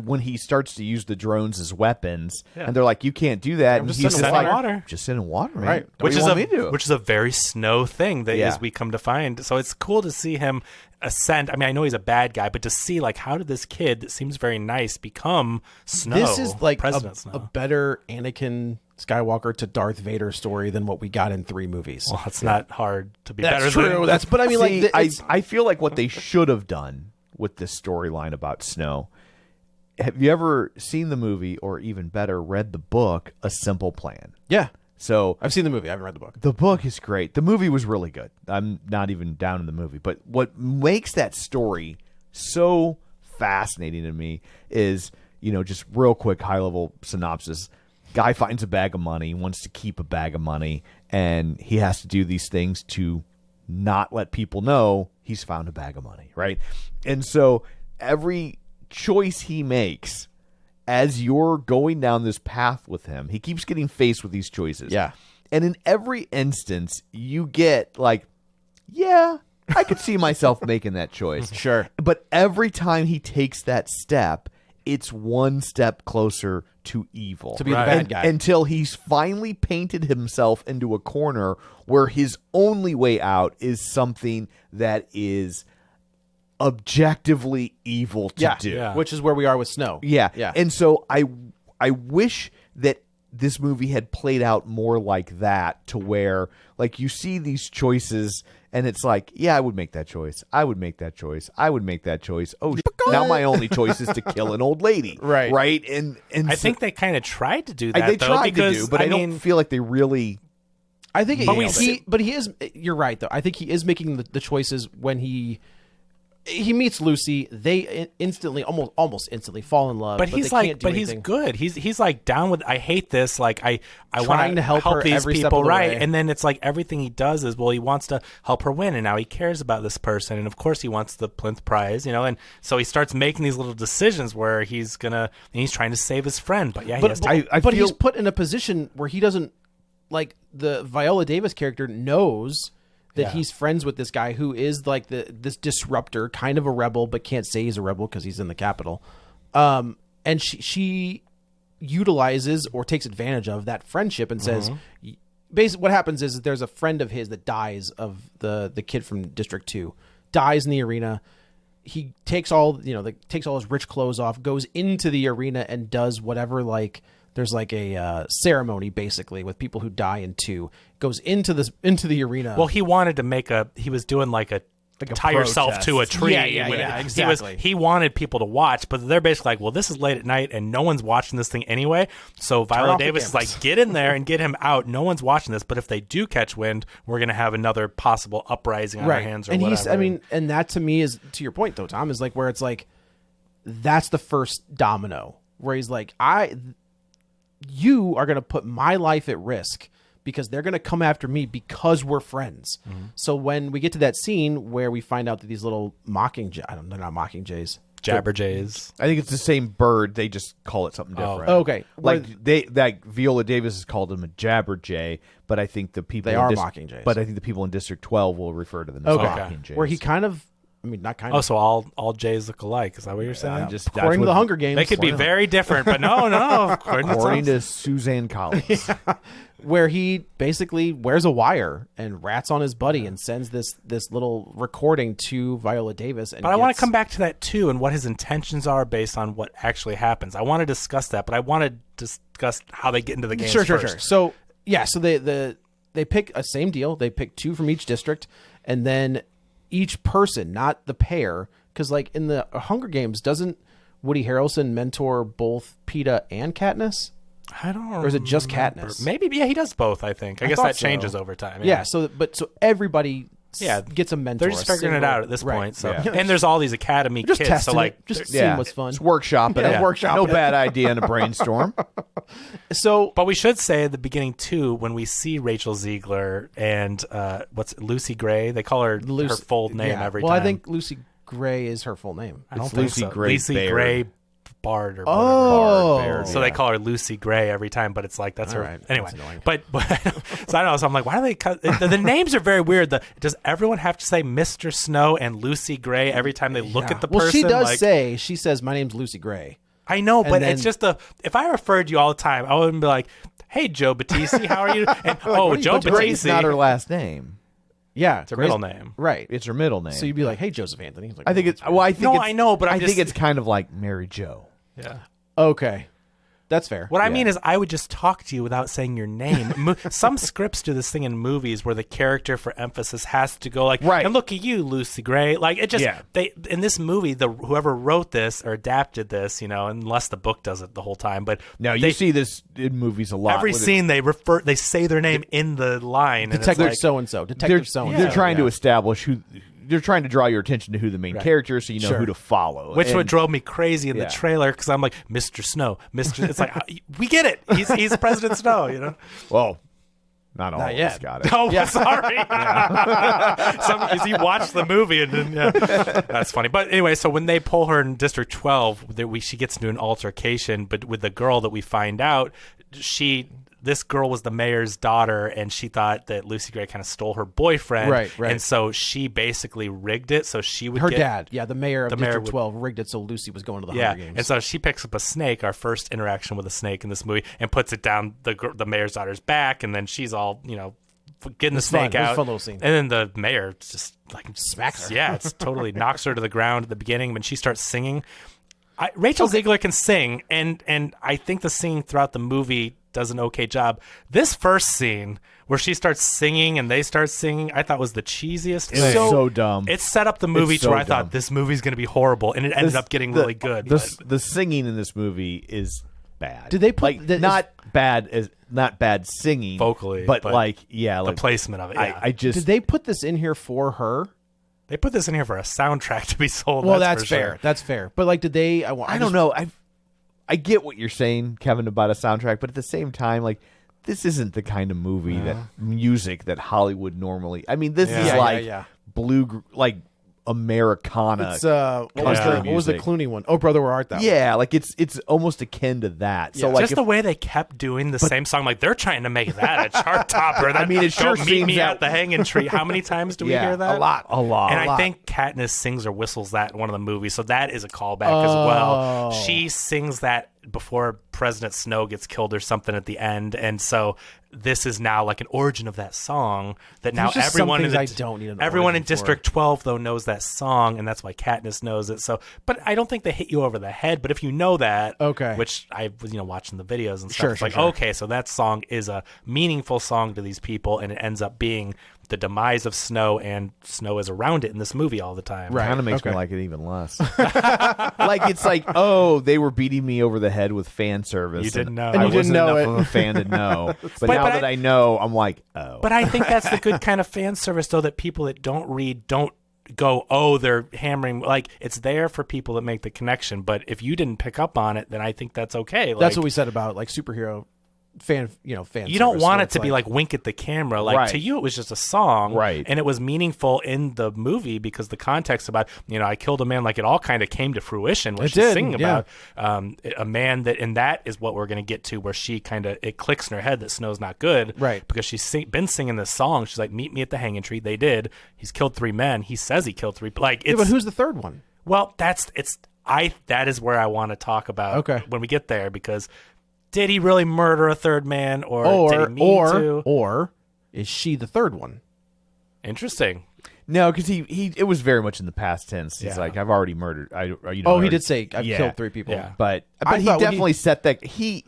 when he starts to use the drones as weapons, Yeah. and they're like, you can't do that. And just he's sending just like, water. just sending water, man. Right. What do you want me to do? Which is a very Snow thing that Yeah. as we come to find. So it's cool to see him ascend. I mean, I know he's a bad guy, but to see like how did this kid that seems very nice become Snow? this is like President a Snow. better Anakin Skywalker to Darth Vader story than what we got in 3 movies. Well, it's not hard to be That's better true. than But I mean, like, See, it's- I feel like what they should have done with this storyline about Snow. Have you ever seen the movie, or even better, read the book, A Simple Plan? yeah, So I've seen the movie. I haven't read the book. the book is great. The movie was really good. I'm not even down in the movie. But what makes that story so fascinating to me is, just real quick high-level synopsis. Guy finds a bag of money, wants to keep a bag of money, and he has to do these things to not let people know he's found a bag of money, right? And so every choice he makes as you're going down this path with him, he keeps getting faced with these choices. Yeah. And in every instance, you get like, yeah, I could see myself making that choice. Sure. But every time he takes that step, it's one step closer to evil. To be the Right. bad And- guy. Until he's finally painted himself into a corner where his only way out is something that is objectively evil to do. Yeah. Which is where we are with Snow. Yeah. Yeah. And so I wish that this movie had played out more like that, to where like you see these choices and it's like, yeah, I would make that choice. I would make that choice. I would make that choice. Oh, now my only choice is to kill an old lady. Right. Right. And I so- think they kind of tried to do that. they though, tried because, to do, but I mean, don't feel like they really. I think But he is. You're right, though. I think he is making the choices when he he meets Lucy. They instantly, almost instantly, fall in love. But he's they like, can't do anything. he's good. He's like down with. I hate this. Like I want Trying to help her these every step people of the right. way. And then it's like everything he does is he wants to help her win, and now he cares about this person, and of course he wants the plinth prize, and so he starts making these little decisions where he's trying to save his friend. But yeah, but he's put in a position where he doesn't like the Viola Davis character knows that he's friends with this guy who is like this disruptor, kind of a rebel, but can't say he's a rebel because he's in the Capitol. And she utilizes or takes advantage of that friendship and says, basically what happens is there's a friend of his that dies, of the kid from District 2, dies in the arena. He takes all his rich clothes off, goes into the arena and does whatever, like, there's like a ceremony basically with people who die in 2. Goes into the arena. Well, he wanted to he was doing like a tie yourself protest. to a tree. Yeah, exactly. He wanted people to watch, but they're basically like, well, this is late at night and no one's watching this thing anyway. So Viola off the Davis is cameras. like, get in there and get him out. No one's watching this, but if they do catch wind, we're going to have another possible uprising on our hands or and whatever. and that to me is, to your point though, Tom, is like where it's like, that's the first domino where he's like, you are going to put my life at risk because they're going to come after me because we're friends. So when we get to that scene where we find out that these little they're not mockingjays. Jabberjays. I think it's the same bird. They just call it something different. Oh, okay. Like Viola Davis has called them a jabberjay, but I think the people They are mockingjays. But I think the people in District 12 will refer to them as mockingjays. Where he kind of, not kind Oh, of. so all Jays look alike. Is that what you're saying? According to the Hunger Games. They could be very different, but no. According to Suzanne Collins. Where he basically wears a wire and rats on his buddy and sends this little recording to Viola Davis. But I want to come back to that too, and what his intentions are based on what actually happens. I want to discuss that, but I want to discuss how they get into the game. Sure. first. So they pick a same deal. They pick 2 from each district, and then each person, not the pair, because like in the Hunger Games, doesn't Woody Harrelson mentor both Peeta and Katniss? I don't know. Or is it just Katniss? Maybe, yeah, he does both, I think. I guess thought that so. changes over time. Yeah. So everybody Yeah, gets a mentor. They're just figuring it out at this point. So, Yeah. and there's all these academy Just kids. testing So like, it. Just seeing what's fun. It's workshopping. Yeah, it. workshopping No it. bad idea in a brainstorm. So but we should say at the beginning too, when we see Rachel Ziegler and what's Lucy Gray, they call her her full name every time. Well, I think Lucy Gray is her full name. I don't it's think Lucy so. Gray Lucy Baird. Gray Bard or whatever. Oh. Baird, So they call her Lucy Gray every time, but it's like that's her. right. Anyway, That's annoying. but so I don't know. So I'm like, why do they cut the names are very weird. Does everyone have to say Mr. Snow and Lucy Gray every time they look at the person? Well, she does like, she says, my name's Lucy Gray. I know, but then- it's just if I referred to you all the time, I wouldn't be like, hey, Joe Batiste, how are you? And Joe Gray's Batiste, not her last name. Yeah. it's her middle name. Right. It's her middle name. So you'd be like, hey, Joseph Anthony. He's like, I think it's. Well, I think. No, it's, I know, but I think it's kind of like Mary Jo. Yeah. okay. That's fair. What I mean is, I would just talk to you without saying your name. Some scripts do this thing in movies where the character for emphasis has to go like, Right. and look at you, Lucy Gray. Like it just they in this movie, whoever wrote this or adapted this, unless the book does it the whole time. But No, you see this in movies a lot. every with it. scene they say their name in the line. Detective and it's like, so-and-so. They're, Detective so-and-so. they're trying to Yeah. establish who. They're trying to draw your attention to who the main character is, so you know Sure. who to follow. Which And- what drove me crazy in the trailer because I'm like, Mr. Snow, Mr. It's like we get it. He's President Snow, Well, not all Not of us yet. got it. Oh, sorry. Because he watched the movie and then, that's funny. But anyway, so when they pull her in District 12, she gets into an altercation, but with the girl that we find out, this girl was the mayor's daughter, and she thought that Lucy Gray kind of stole her boyfriend. Right. And so she basically rigged it so she would Her get dad. Yeah, the mayor of District would- 12 rigged it so Lucy was going to the Yeah, Hunger Games. and so she picks up a snake, our first interaction with a snake in this movie, and puts it down the mayor's daughter's back, and then she's all, getting the snake fun. It was a out. fun little scene. And then the mayor just like Smacks her. Yeah, it's totally knocks her to the ground at the beginning when she starts singing. Rachel Ziegler can sing, and I think the singing throughout the movie does an okay job. This first scene where she starts singing and they start singing, I thought was the cheesiest It's thing. so dumb. It set up the movie It's to so where I thought dumb. this movie's going to be horrible, and it ended up getting really good. The singing in this movie is bad. Did they put like not bad singing Vocally, but but like the placement of it. Yeah. I just Did they put this in here for her? They put this in here for a soundtrack to be sold. Well, that's that's for fair. sure. That's fair. But like, did they? I don't know. I get what you're saying, Kevin, about a soundtrack, but at the same time, like, this isn't the kind of movie that music that Hollywood normally. I mean, this is like blue, like Americana. It's what was the Clooney one? Oh, Brother, Where Art Thou? Yeah, like it's almost akin to that. So like just the way they kept doing the same song, like they're trying to make that a chart topper. That, I mean, it sure Don't meet seems me that- at the hanging tree. How many times do we hear that? A lot. And I think Katniss sings or whistles that in one of the movies, so that is a callback as well. She sings that before President Snow gets killed or something at the end, and so this is now like an origin of that song that now There's just everyone some in things I don't need an everyone in origin for. District 12 though knows that song, and that's why Katniss knows it. So, but I don't think they hit you over the head. But if you know that, Okay. which I was watching the videos and stuff, Sure, it's sure, like sure. okay, so that song is a meaningful song to these people, and it ends up being the demise of Snow, and Snow is around it in this movie all the time. Right. Kind of makes me Okay. like it even less. Like it's like, oh, they were beating me over the head with fan service. You didn't know. I And you didn't wasn't know enough it. of a fan to know. But But now I- that I know, I'm like, oh. But I think that's the good kind of fan service, though, that people that don't read don't go, oh, they're hammering. Like, it's there for people that make the connection. But if you didn't pick up on it, then I think that's okay. Like, That's what we said about like superhero fan. Fan. you don't service, want where it it's to be like wink at the camera. Like, Right. to you, it was just a song. Right. And it was meaningful in the movie because the context about, I killed a man, like, it all kind of came to fruition when It she's did, singing yeah. about a man that, and that is what we're going to get to, where she kind of, it clicks in her head that Snow's not good. Right. Because she's been singing this song. She's like, meet me at the hanging tree. They did. He's killed 3 men. He says he killed 3. Like, it's, Yeah, but who's the third one? well, that is where I want to talk about Okay. when we get there, because did he really murder a third man, or did he mean to? Or is she the third one? Interesting. No, because it was very much in the past tense. He's Yeah. like, I've already murdered. He did say I've Yeah. killed 3 people. Yeah. But I he thought when definitely set that he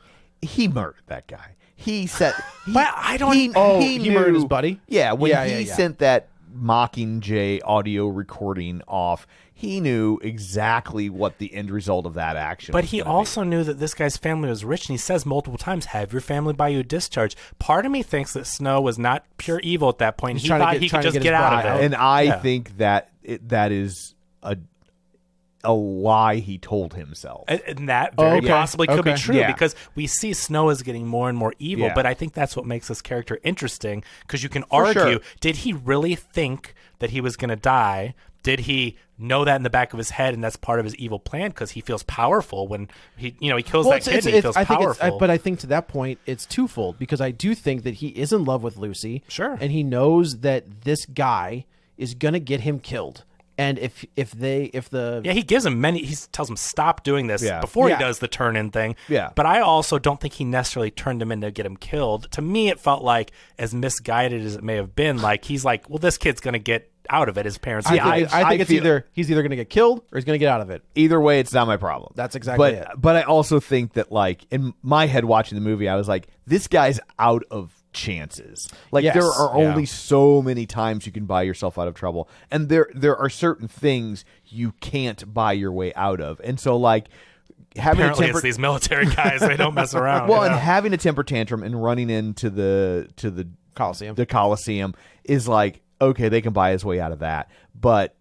murdered that guy. He said, But I don't- he murdered his buddy? Yeah, when Yeah, he yeah, yeah. sent that Mockingjay audio recording off, he knew exactly what the end result of that action. But was he gonna be. also knew that this guy's family was rich, and he says multiple times, "Have your family buy you a discharge." Part of me thinks that Snow was not pure evil at that point. He's He trying to thought get- he trying could to just get get his out of buy it. and I Yeah. think that that is a lie he told himself. And that very Okay. possibly could be Okay. true, Yeah. because we see Snow is getting more and more evil. Yeah. But I think that's what makes this character interesting, because you can For argue, sure. did he really think that he was going to die? Did he know that in the back of his head, and that's part of his evil plan? Because he feels powerful when he kills that kid. And he feels powerful. But I think to that point, it's twofold, because I do think that he is in love with Lucy. Sure. And he knows that this guy is going to get him killed. And if the Yeah, he gives him many. He tells him stop doing this Yeah. before Yeah. he does the turn in thing. Yeah. But I also don't think he necessarily turned him in to get him killed. To me, it felt like, as misguided as it may have been, like he's like, well, this kid's going to get out of it. His parents. I died. think, I it's feel- either he's either going to get killed or he's going to get out of it. Either way, it's not my problem. That's exactly but, it. But I also think that, like, in my head watching the movie, I was like, this guy's out of chances. Like, Yes. there are Yeah. only so many times you can buy yourself out of trouble. And there are certain things you can't buy your way out of. And so, like, having Apparently, a it's temper... these military guys. They don't mess around. Well, Yeah. and having a temper tantrum and running into the Coliseum. the Coliseum is like, okay, they can buy his way out of that. But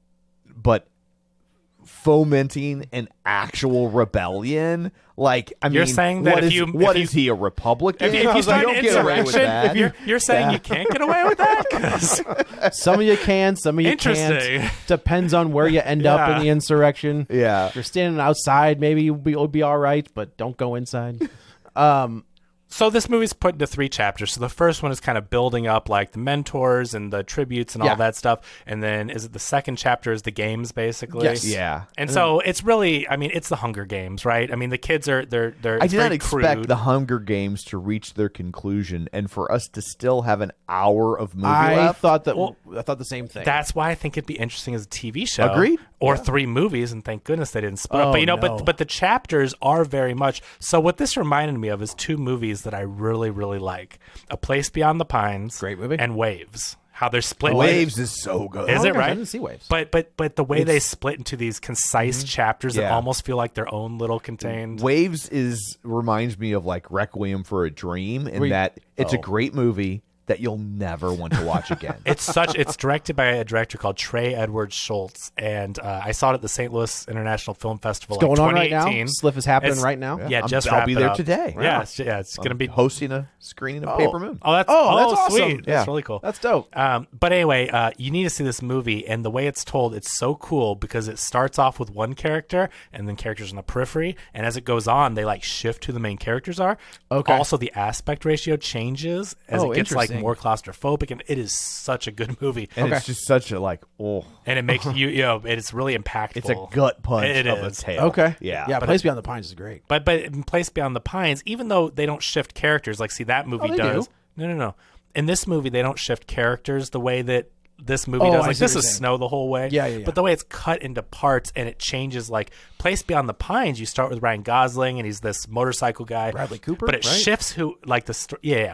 fomenting an actual rebellion, like, I You're mean, saying that what if is- you- what if is he, a Republican? If you I was like, start don't get away with insurrection, that. you're saying you can't get away with that? 'Cause- Some of you can, some of you Interesting. can't. Depends on where you end up in Yeah. the insurrection. Yeah. If you're standing outside, maybe you'll be all right, but don't go inside. So this movie's put into 3 chapters. So the first one is kind of building up, like, the mentors and the tributes and Yeah. all that stuff. And then is it the second chapter is the games, basically? Yes. Yeah. And so it's really, I mean, it's the Hunger Games, right? I mean, the kids are they're I it's did not very expect crude. the Hunger Games to reach their conclusion and for us to still have an hour of movie I left. thought the same thing. That's why I think it'd be interesting as a TV show. Agreed. Or 3 movies, and thank goodness they didn't split up. Oh, But no. but the chapters are very much. So what this reminded me of is 2 movies that I really, really like: A Place Beyond the Pines, Great movie. and Waves. How they're split. Waves is so good. Is Oh, it gosh, right? I didn't see Waves. But the way they split into these concise chapters that Yeah. almost feel like their own little contained. Waves reminds me of, like, Requiem for a Dream in Wait. that it's a Oh. great movie that you'll never want to watch again. It's directed by a director called Trey Edward Schultz, and I saw it at the St. Louis International Film Festival. It's going on right 2018. now. Sliff is happening right now. Yeah, I'll be there today. Yeah, it's going to be hosting a screening of Paper Moon. Oh, that's awesome. sweet. Yeah. That's really cool. That's dope. But anyway, you need to see this movie, and the way it's told, it's so cool because it starts off with one character and then characters in the periphery, and as it goes on, they like shift who the main characters are. Okay. Also, the aspect ratio changes as it gets like interesting. more claustrophobic, and it is such a good movie. And it's just such a And it makes you know, it's really impactful. it's a gut punch It of a is. tale. Okay. Yeah. Yeah. Place Beyond the Pines is great. But in Place Beyond the Pines, even though they don't shift characters, like see that movie they does. do. No. In this movie, they don't shift characters the way that this movie Oh, does. I Like see what this you're is saying. snow the whole way. Yeah. But the way it's cut into parts and it changes, like Place Beyond the Pines, you start with Ryan Gosling and he's this motorcycle guy. Bradley Cooper, But it right? shifts who like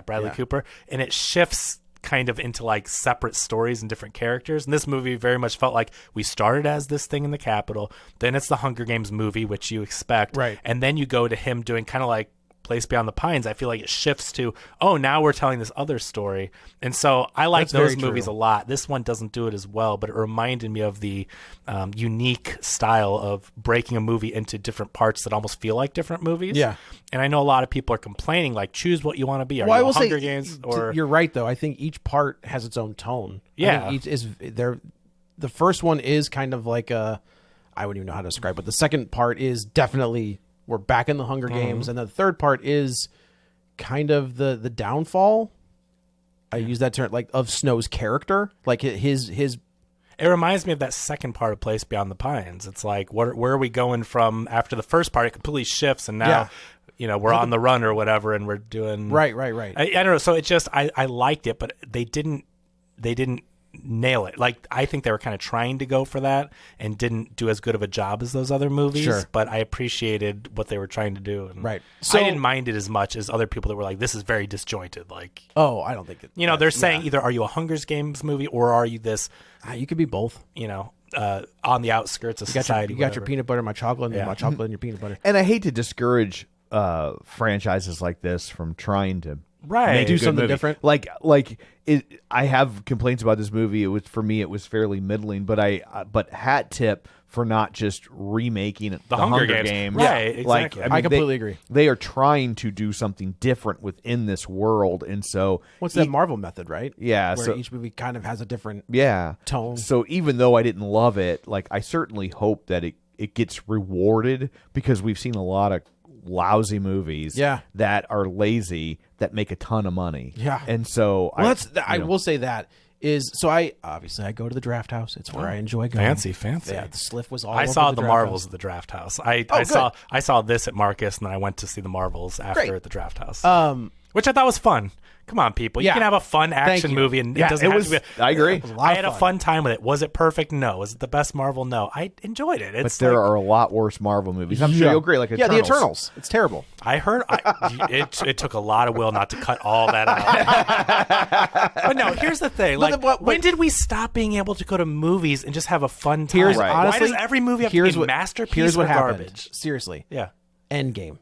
Bradley Cooper, and it shifts kind of into like separate stories and different characters. And this movie very much felt like we started as this thing in the Capitol, then it's the Hunger Games movie, which you expect, Right. and then you go to him doing kind of like Place Beyond the Pines. I feel like it shifts to, oh, now we're telling this other story. And so I like That's those very movies true. a lot. This one doesn't do it as well, but it reminded me of the unique style of breaking a movie into different parts that almost feel like different movies. Yeah. And I know a lot of people are complaining, like, choose what you want to be. Are Well, I you will a Hunger say, Games or you're right though. I think each part has its own tone. Yeah. I think each is there. The first one is kind of like I wouldn't even know how to describe, but the second part is definitely we're back in the Hunger Games, and the third part is kind of the downfall. I use that term like of Snow's character, like his. It reminds me of that second part of Place Beyond the Pines. It's like, where are we going from after the first part? It completely shifts, and now, we're on the run or whatever, and we're doing Right. I don't know. So it just I liked it, but they didn't nail it. Like I think they were kind of trying to go for that and didn't do as good of a job as those other movies. Sure. But I appreciated what they were trying to do. And Right. So I didn't mind it as much as other people that were like, this is very disjointed. Like, Oh, I don't think it. they're saying either are you a Hunger Games movie or are you this, You could be both. on the outskirts of society. You got your whatever. peanut butter, my chocolate, and my chocolate and your peanut butter. And I hate to discourage franchises like this from trying to Right. make a Do good something movie. different. Like it. I have complaints about this movie. It was fairly middling, but hat tip for not just remaking the Hunger Hunger Games. Games. Right, Like exactly. I completely agree. They are trying to do something different within this world, and so What's that Marvel method, right? Yeah, Where so- each movie kind of has a different tone. So even though I didn't love it, like I certainly hope that it gets rewarded because we've seen a lot of lousy movies that are lazy that make a ton of money. Yeah. And so I will say that is so I go to the Draft House. It's where I enjoy going. Fancy. Yeah, the Sliff was all I over saw the the Draft Marvels House. at the Draft House. I saw this at Marcus, and then I went to see the Marvels after Great. at the Draft House, which I thought was fun. Come on, people! You Yeah. can have a fun action you. movie, and Yeah, it doesn't it have was- to be. I agree. It was a lot I of had a fun. fun time with it. Was it perfect? No. Was it the best Marvel? No. I enjoyed it. but It's there like, are a lot worse Marvel movies. I'm sure you'll agree. Like the Eternals. It's terrible. I heard it took a lot of will not to cut all that out. But no, here's the thing. Like, when did we stop being able to go to movies and just have a fun time? Here's Right. honestly, Why does every movie have to be a masterpiece Here's what or happened. garbage? Seriously. Yeah. Endgame.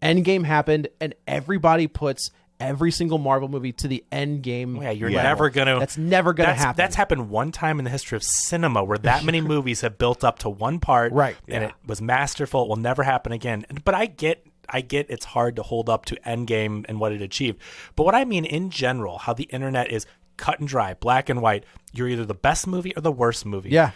Endgame happened, and everybody puts every single Marvel movie to the Endgame. Yeah, you're level. never gonna. That's never gonna happen. That's happened one time in the history of cinema where that many movies have built up to one part, Right, And yeah. it was masterful. It will never happen again. But I get it's hard to hold up to Endgame and what it achieved. But what I mean in general, how the internet is cut and dry, black and white. You're either the best movie or the worst movie. Yeah.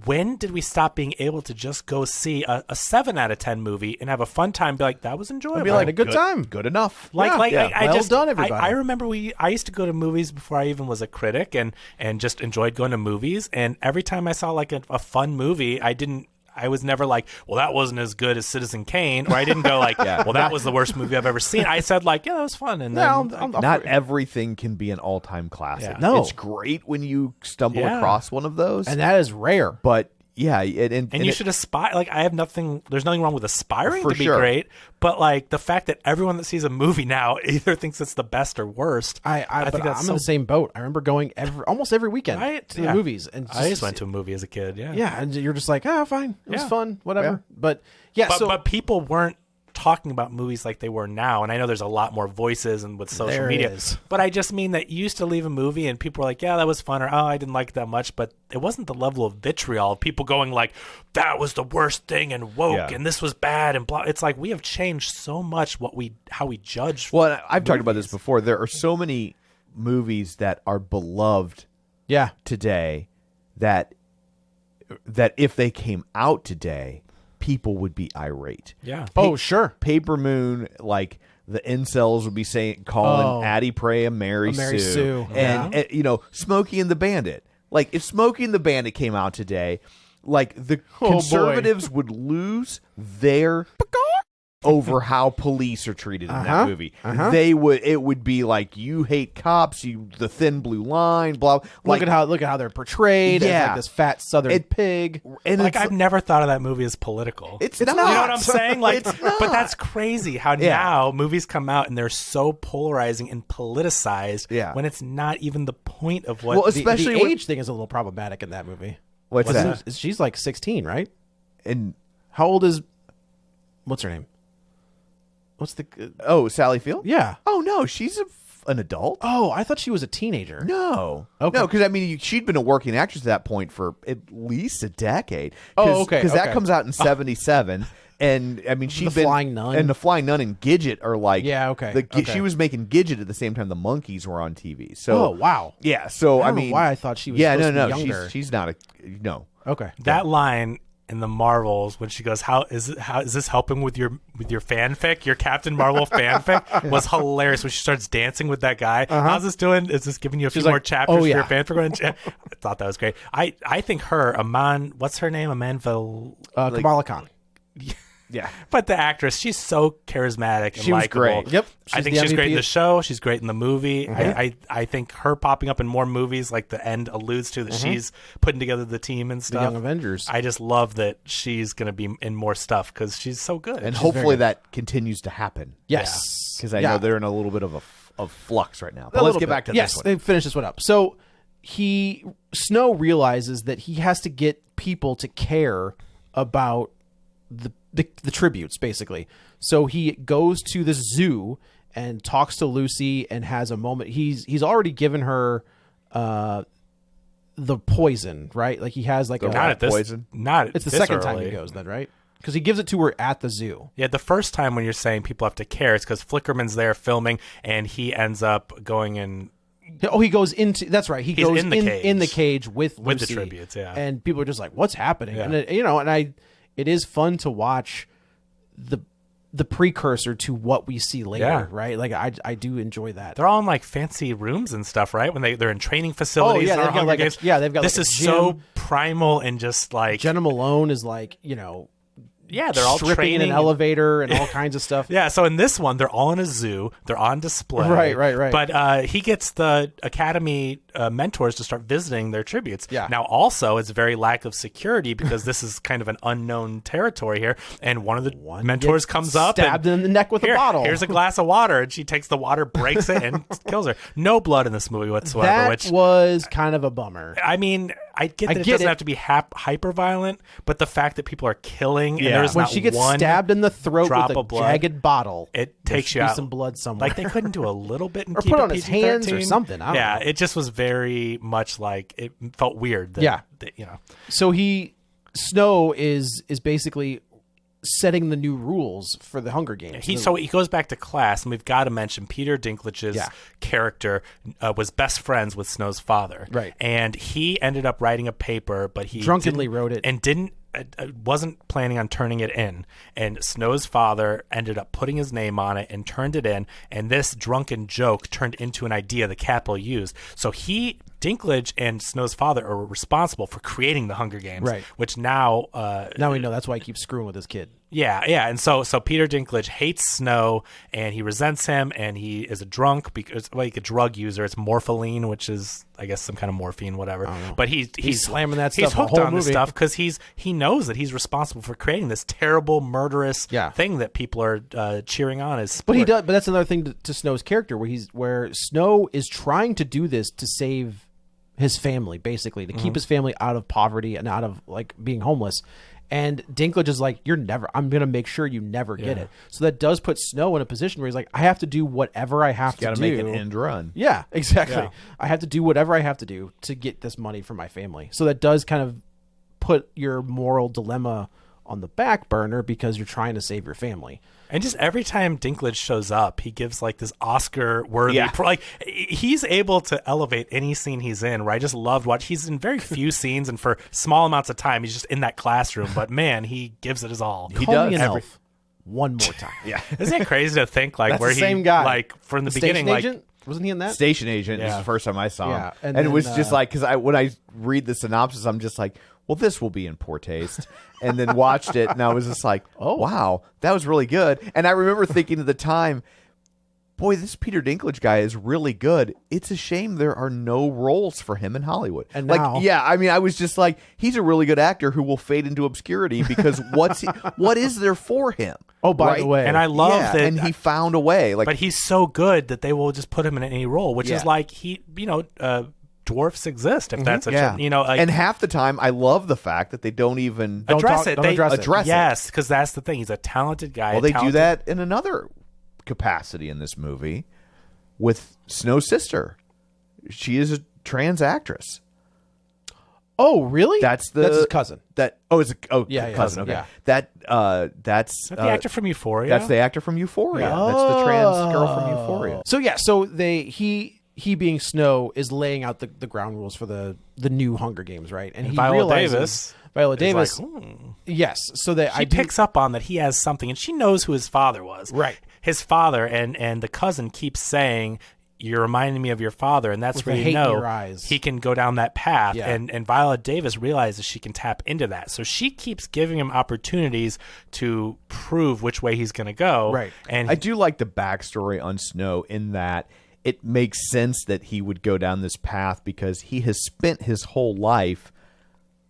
When did we stop being able to just go see a 7 out of 10 movie and have a fun time? Be like, that was enjoyable. Be like a good time. Good enough. I Well just done, everybody. I remember I used to go to movies before I even was a critic and just enjoyed going to movies. And every time I saw like a fun movie, I was never like, well, that wasn't as good as Citizen Kane, or I didn't go like, well, that was the worst movie I've ever seen. I said like, yeah, that was fun. And then Not everything can be an all-time classic. Yeah. No. It's great when you stumble Yeah. across one of those, And that is rare. but yeah, and you should aspire. Like, there's nothing wrong with aspiring For to be sure. great, but like the fact that everyone that sees a movie now either thinks it's the best or worst. I think think that's I'm in the same boat. I remember going almost every weekend Right? to the Yeah. movies, and I just went to a movie as a kid. Yeah. Yeah, and you're just like, oh, fine, it was Yeah. fun, whatever. Yeah. But yeah, But people weren't talking about movies like they were now. And I know there's a lot more voices and with social There media, is. but I just mean that you used to leave a movie and people were like, yeah, that was fun, or oh, I didn't like it that much, but it wasn't the level of vitriol of people going like, that was the worst thing and woke and this was bad and blah. It's like we have changed so much how we judge. Well, I've talked about this before. There are so many movies that are beloved today that if they came out today, people would be irate. Yeah. Sure. Paper Moon, like the incels would be calling Addie Prey a Mary Sue. And, you know, Smokey and the Bandit. Like, if Smokey and the Bandit came out today, like, the conservatives would lose their over how police are treated in that movie. It would be like, you hate cops, the thin blue line, blah. Look at how they're portrayed as like this fat Southern pig. And like, I've never thought of that movie as political. It's not. You know what I'm saying? Like, It's not. but that's crazy how now movies come out and they're so polarizing and politicized when it's not even the point of what. Well, especially the age thing is a little problematic in that movie. What's that? She's like 16, right? And how old is what's her name? What's the Sally Field? Yeah. Oh no, she's an adult. Oh, I thought she was a teenager. No. Okay. No, because I mean, she'd been a working actress at that point for at least a decade. Oh, okay. Because that comes out in '77, and I mean, she'd been Flying Nun. and the Flying Nun and Gidget are like okay. She was making Gidget at the same time the Monkees were on TV. So oh wow. Yeah. So I I don't know mean, why I thought she was yeah, supposed no, to be younger. she's not a no. Okay. That line in the Marvels when she goes, how is this helping with your fanfic, your Captain Marvel fanfic, was hilarious when she starts dancing with that guy. How's this doing? Is this giving you a few more chapters for your fanfic? I thought that was great. I think what's her name? Kamala Khan. Yeah. But the actress, she's so charismatic and She was likable. great. Yep. I think she's great in the show. She's great in the movie. I think her popping up in more movies, like the end alludes to, that she's putting together the team and stuff. The Young Avengers. I just love that she's going to be in more stuff because she's so good. And hopefully that continues to happen. Yes. Because I know they're in a little bit of flux right now. But A let's little get bit. back to yes, this one. they finish this one up. So Snow realizes that he has to get people to care about the tributes, basically. So he goes to the zoo and talks to Lucy and has a moment. He's already given her the poison, right? Like he has like not at this poison. Not it's the this second time early. he goes then, right? Because he gives it to her at the zoo. Yeah, the first time when you're saying people have to care, it's because Flickerman's there filming and he ends up going in. Oh, he goes into. That's right. He He's goes in the cage. with Lucy, the tributes, yeah. And people are just like, "What's happening?" Yeah. And it is fun to watch the precursor to what we see later, Yeah. right? Like I do enjoy that. They're all in like fancy rooms and stuff, right? When they're in training facilities. Oh, yeah, in our they've got Hunger like a- Games. yeah, they've got This like a is gym. so primal and just like Jenna Malone is like, yeah, they're all stripping training in an elevator and all kinds of stuff. Yeah, so in this one, they're all in a zoo. They're on display. Right. But he gets the Academy mentors to start visiting their tributes. Yeah. Now, also, it's very lack of security because this is kind of an unknown territory here. And one of the mentors gets comes up stabbed and in the neck with a bottle. Here's a glass of water, and she takes the water, breaks it, and kills her. No blood in this movie whatsoever. That which was kind of a bummer. I mean, I get that it get doesn't it. have to be hyper violent, but the fact that people are killing and there's When not she gets one stabbed in the throat drop with a of blood, jagged bottle, it there takes should you be out. some blood somewhere. Like they couldn't do a little bit and Or keep put it on his hands or PG-13? something. I don't know. It just was very much like it felt weird. That, Yeah. that, So Snow is basically setting the new rules for the Hunger Games. So he goes back to class, and we've got to mention Peter Dinklage's character was best friends with Snow's father, Right. And he ended up writing a paper, but he Drunkenly wrote it. and wasn't planning on turning it in. And Snow's father ended up putting his name on it and turned it in. And this drunken joke turned into an idea the Capitol used. So Dinklage and Snow's father are responsible for creating the Hunger Games, Right. which now Now we know that's why he keeps screwing with his kid. Yeah, and so Peter Dinklage hates Snow, and he resents him, and he is a drunk because like a drug user. It's morpholine, which is I guess some kind of morphine, whatever. But he's slamming that He's stuff the hooked whole on this movie. stuff because he knows that he's responsible for creating this terrible, murderous thing that people are cheering on as. But he does. But that's another thing to Snow's character, where Snow is trying to do this to save his family, basically to keep his family out of poverty and out of like being homeless. And Dinklage is like, I'm going to make sure you never get it. So that does put Snow in a position where he's like, I have to do whatever I have to do. Got to make an end run. Yeah, exactly. Yeah. I have to do whatever I have to do to get this money for my family. So that does kind of put your moral dilemma on the back burner because you're trying to save your family. And just every time Dinklage shows up, he gives like this Oscar-worthy, like he's able to elevate any scene he's in. Where I just loved watching. He's in very few scenes, and for small amounts of time, he's just in that classroom. But man, he gives it his all. He does. Me an elf one more time. Yeah, isn't it crazy to think like That's where the same guy, like from the beginning, Station like Agent? Wasn't he in that? Station Agent is the first time I saw him. Yeah, and then, it was just like, because when I read the synopsis, I'm just like, well, this will be in poor taste. And then watched it, and I was just like, oh, wow, that was really good. And I remember thinking at the time, boy, this Peter Dinklage guy is really good. It's a shame there are no roles for him in Hollywood. And like, now, yeah, I mean, I was just like, he's a really good actor who will fade into obscurity because what is there for him? Oh, by the way, and I love that, and he found a way. Like, but he's so good that they will just put him in any role, which is like dwarfs exist if that's like, and half the time I love the fact that they don't even address it. They address it. Yes, because that's the thing. He's a talented guy. Well, they do that in another capacity in this movie with Snow's sister. She is a trans actress. Oh, really? That's his cousin. Cousin. Okay, yeah. That's the actor from Euphoria. That's the actor from Euphoria. That's the trans girl from Euphoria. So he being Snow is laying out the ground rules for the new Hunger Games, right? And he realizes Viola Davis. Like, yes. So that she picks up on that he has something, and she knows who his father was. Right. His father and the cousin keeps saying, "You're reminding me of your father," and that's With where the you hate in know your eyes. he can go down that path. Yeah. And Viola Davis realizes she can tap into that, so she keeps giving him opportunities to prove which way he's going to go. Right. And I do like the backstory on Snow in that it makes sense that he would go down this path because he has spent his whole life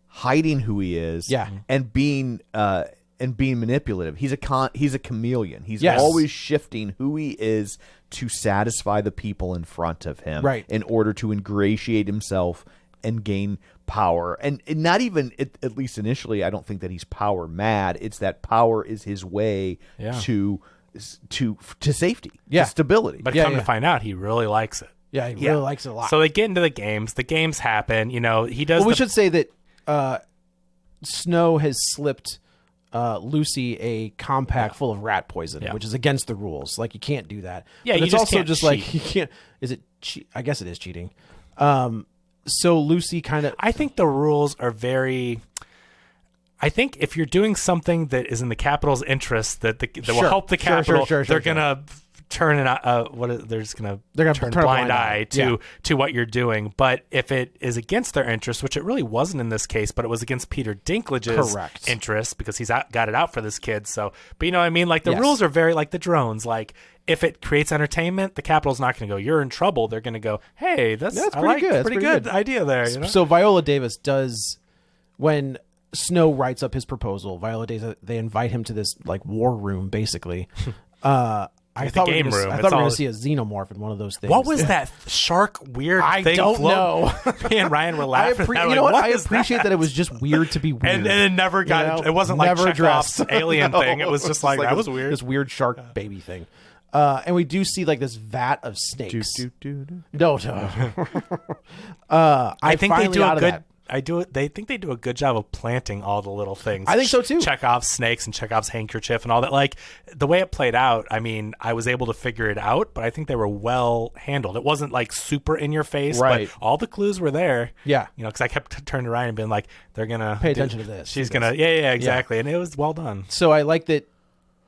hiding who he is, and being manipulative. He's a chameleon. He's always shifting who he is to satisfy the people in front of him, right, in order to ingratiate himself and gain power. And not even at least initially, I don't think that he's power mad. It's that power is his way to safety, to stability. But come to find out, he really likes it. Yeah, he really likes it a lot. So they get into the games. The games happen. He does. Well, we should say that Snow has slipped Lucy a compact full of rat poison, which is against the rules. Like, you can't do that. Yeah, but you it's just also can't just cheat. like you can't. Is it? I guess it is cheating. So Lucy kind of. I think the rules are very. I think if you're doing something that is in the Capitol's interest, that will help the Capitol, they're gonna turn they're just gonna turn a blind eye to what you're doing. But if it is against their interest, which it really wasn't in this case, but it was against Peter Dinklage's interest because he's got it out for this kid. So, but you know what I mean? Like, the rules are very like the drones. Like, if it creates entertainment, the Capitol's not going to go, "You're in trouble." They're going to go, "Hey, that's pretty good. Pretty good idea there." You know? So Viola Davis does, when Snow writes up his proposal, Viola Davis, they invite him to this like war room, basically. I thought we were going to see a xenomorph in one of those things. What was that shark weird thing? I don't know. Me and Ryan were laughing. I appreciate that it was just weird to be weird. And it never got, it wasn't like Chekhov's alien thing. It was just like, that was weird. This weird shark baby thing. And we do see like this vat of snakes. No. I think they do a good... They think they do a good job of planting all the little things. I think so too. Chekhov's snakes and Chekhov's handkerchief and all that. Like, the way it played out, I mean, I was able to figure it out, but I think they were well handled. It wasn't like super in your face, but all the clues were there. Yeah, because I kept turning around and being like, "They're gonna pay attention to this. She's gonna, exactly." And it was well done. So I like that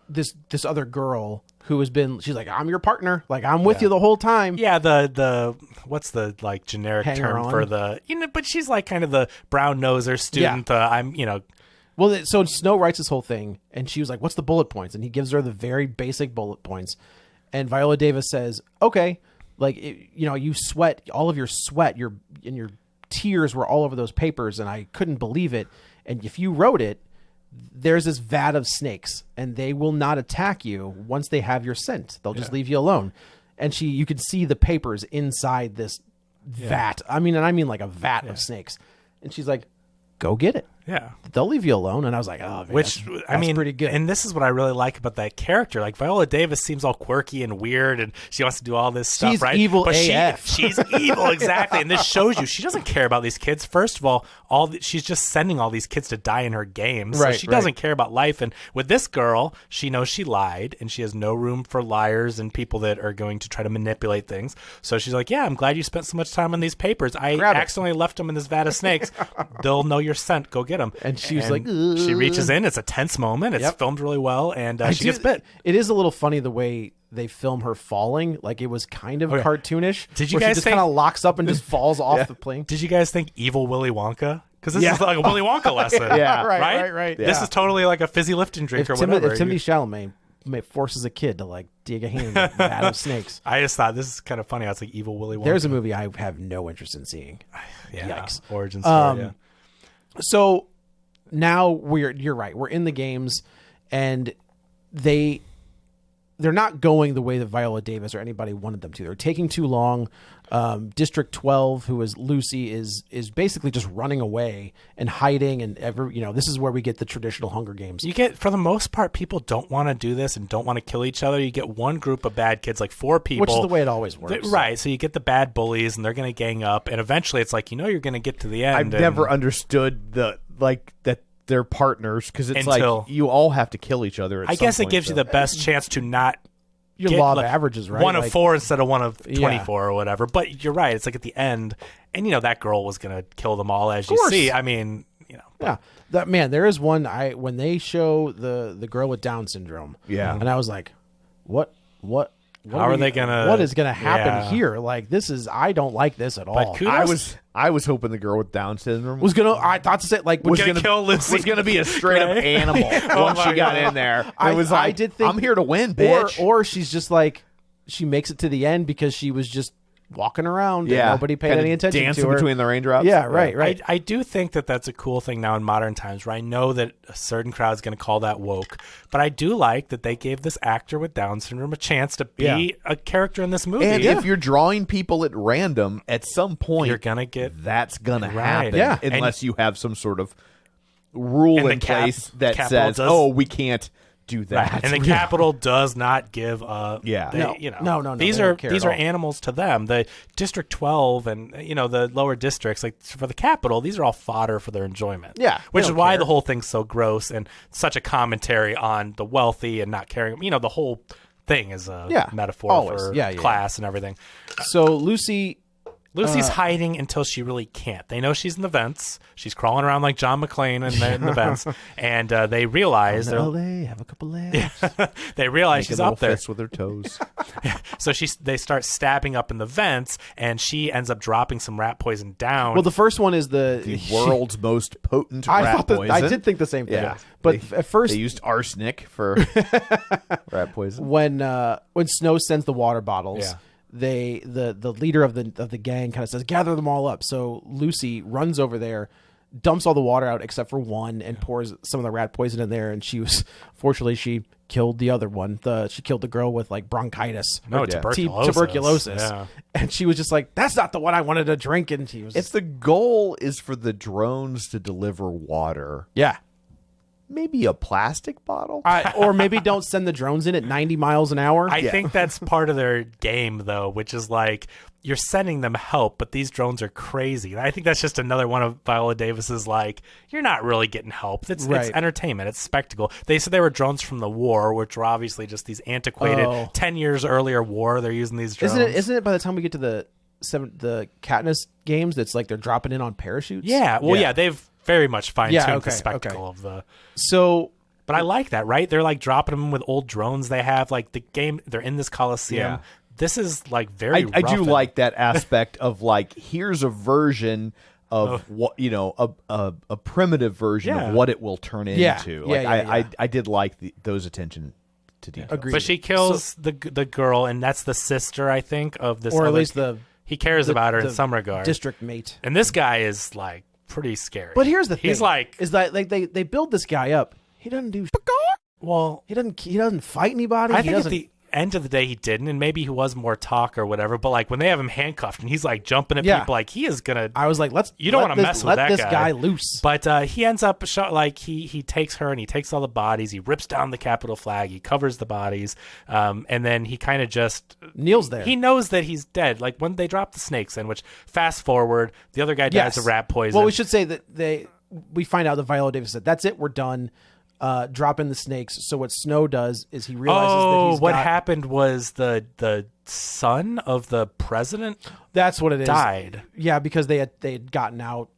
this other girl who has been, she's like, "I'm your partner. Like, I'm with you the whole time." Yeah, the what's the like generic term for the, but she's like kind of the brown noser student. Well, so Snow writes this whole thing, and she was like, "What's the bullet points?" And he gives her the very basic bullet points. And Viola Davis says, "Okay, like, you sweat, all of your sweat, your tears were all over those papers, and I couldn't believe it. And if you wrote it, there's this vat of snakes, and they will not attack you once they have your scent. They'll just leave you alone." And you could see the papers inside this vat. I mean like a vat of snakes. And she's like, "Go get it." Yeah. they'll leave you alone. And I was like, oh, man, Which, I mean, pretty good. And this is what I really like about that character. Like, Viola Davis seems all quirky and weird, and she wants to do all this stuff, She's right? evil but AF. she's evil, exactly. And this shows you she doesn't care about these kids. First of all, she's just sending all these kids to die in her games. So Right, she right. doesn't care about life. And with this girl, she knows she lied, and she has no room for liars and people that are going to try to manipulate things. So she's like, yeah, I'm glad you spent so much time on these papers. I Grab it. accidentally left them in this vat of snakes. They'll know you're sent. Go get them. And she was like, "Ugh." she reaches in. It's a tense moment. It's Yep. filmed really well, and she gets do- bit. It is a little funny the way they film her falling. Like, it was kind of Okay. cartoonish. Did you where guys she just think- kind of locks up and just falls off the plane? Did you guys think evil Willy Wonka? Because this Yeah. is like a Willy Wonka lesson. Yeah. Right. This Yeah. is totally like a fizzy lifting drink If or whatever. Timothy Chalamet forces a kid to like dig a hand in a vat of snakes. I just thought this is kind of funny. I was like, evil Willy Wonka. There's a movie I have no interest in seeing. yeah. Yikes. Origin story. Yeah. So now you're right. We're in the games, and they're not going the way that Viola Davis or anybody wanted them to. They're taking too long. District 12, who is Lucy, is basically just running away and hiding, and this is where we get the traditional Hunger Games. You get, for the most part, people don't want to do this and don't want to kill each other. You get one group of bad kids, like 4 people. Which is the way it always works. Right. So you get the bad bullies, and they're going to gang up, and eventually it's like, you're going to get to the end. I've never understood that they're partners, because it's Until- like you all have to kill each other. I guess it gives you the best chance to not Your get, law of like, averages, right? One of Like, 4 instead of one of Yeah. 24 or whatever. But you're right. It's like at the end, and that girl was going to kill them all, as you course. see. I mean, Yeah, there is one. When they show the girl with Down syndrome. Yeah. and I was like, what? How are they gonna- What is gonna happen Yeah. here? Like, this is. I don't like this at all. kudos- I was hoping the girl with Down syndrome I thought to say like was gonna gonna kill Lucy. was gonna be a straight up Right? animal once my she got God. in there. I It was I like, did think I'm here to win, bitch. Or she's just like she makes it to the end because she was just walking around and nobody paid kinda any attention dancing to her. between the raindrops. Yeah, right. I do think that that's a cool thing now in modern times, where I know that a certain crowd's going to call that woke, but I do like that they gave this actor with Down syndrome a chance to be a character in this movie. And if you're drawing people at random, at some point You're gonna get that's gonna Right. happen. Yeah. Unless you have some sort of rule And the in place that Capitol says, does- "Oh, we can't do that." Right. And the Capitol does not give a Yeah. No, These they are don't care these at are all. animals to them. The District 12 and the lower districts, like for the Capitol, these are all fodder for their enjoyment. Yeah, they which is don't why care. the whole thing's so gross and such a commentary on the wealthy and not caring. The whole thing is a metaphor always. for Yeah. class and everything. So Lucy's hiding until she really can't. They know she's in the vents. She's crawling around like John McClane in the vents, and they realize LA, have a couple laughs. they realize Make a she's little up there. fist with her toes. So they start stabbing up in the vents, and she ends up dropping some rat poison down. Well, the first one is The world's most potent I rat thought poison. I did think the same thing. Yeah, but They- at first, they used arsenic for rat poison. when Snow sends the water bottles, Yeah. the leader of the gang kind of says, gather them all up. So Lucy runs over there, dumps all the water out except for one, and pours some of the rat poison in there. And fortunately she killed the other one. She killed the girl with like bronchitis. no, Or tuberculosis. Yeah. And she was just like, that's not the one I wanted to drink. And she was If the goal is for the drones to deliver water, yeah. maybe a plastic bottle. Or maybe don't send the drones in at 90 miles an hour. I think that's part of their game, though, which is like you're sending them help, but these drones are crazy. And I think that's just another one of Viola Davis's like, you're not really getting help. It's entertainment. It's spectacle. They said they were drones from the war, which were obviously just these antiquated 10 years earlier war. They're using these drones. Isn't it by the time we get to the Katniss games, that's like they're dropping in on parachutes? Yeah. Well, yeah, they've very much fine-tuned the okay, spectacle of the... So... But I like that, right? They're like dropping them with old drones they have. Like the game, they're in this Coliseum. Yeah. This is like very I rough do and- like that aspect of like, here's a version of what a primitive version Yeah. of what it will turn Yeah. into. Yeah, Like yeah. I did like those attention to detail. Agreed. But she kills the girl, and that's the sister, I think, of this. Or at other- least he cares about her in the some regard. district mate. And this guy is like pretty scary. But here's the thing: he's like, is that like they build this guy up? He doesn't do. well, He doesn't fight anybody. I He think doesn't. end of the day, he didn't, and maybe he was more talk or whatever. But like when they have him handcuffed and he's like jumping at people, like he is gonna. I was like, you don't want to mess with that guy. Let this guy loose. But he ends up like he takes her and he takes all the bodies. He rips down the Capitol flag. He covers the bodies, and then he kind of just kneels there. He knows that he's dead. Like when they drop the snakes in, which fast forward, the other guy dies of rat poison. Well, we should say that we find out that Viola Davis said, "That's it, we're done." Drop in the snakes. So what Snow does is he realizes that happened was the son of the president. That's what it is. Died. Yeah, because they had gotten out.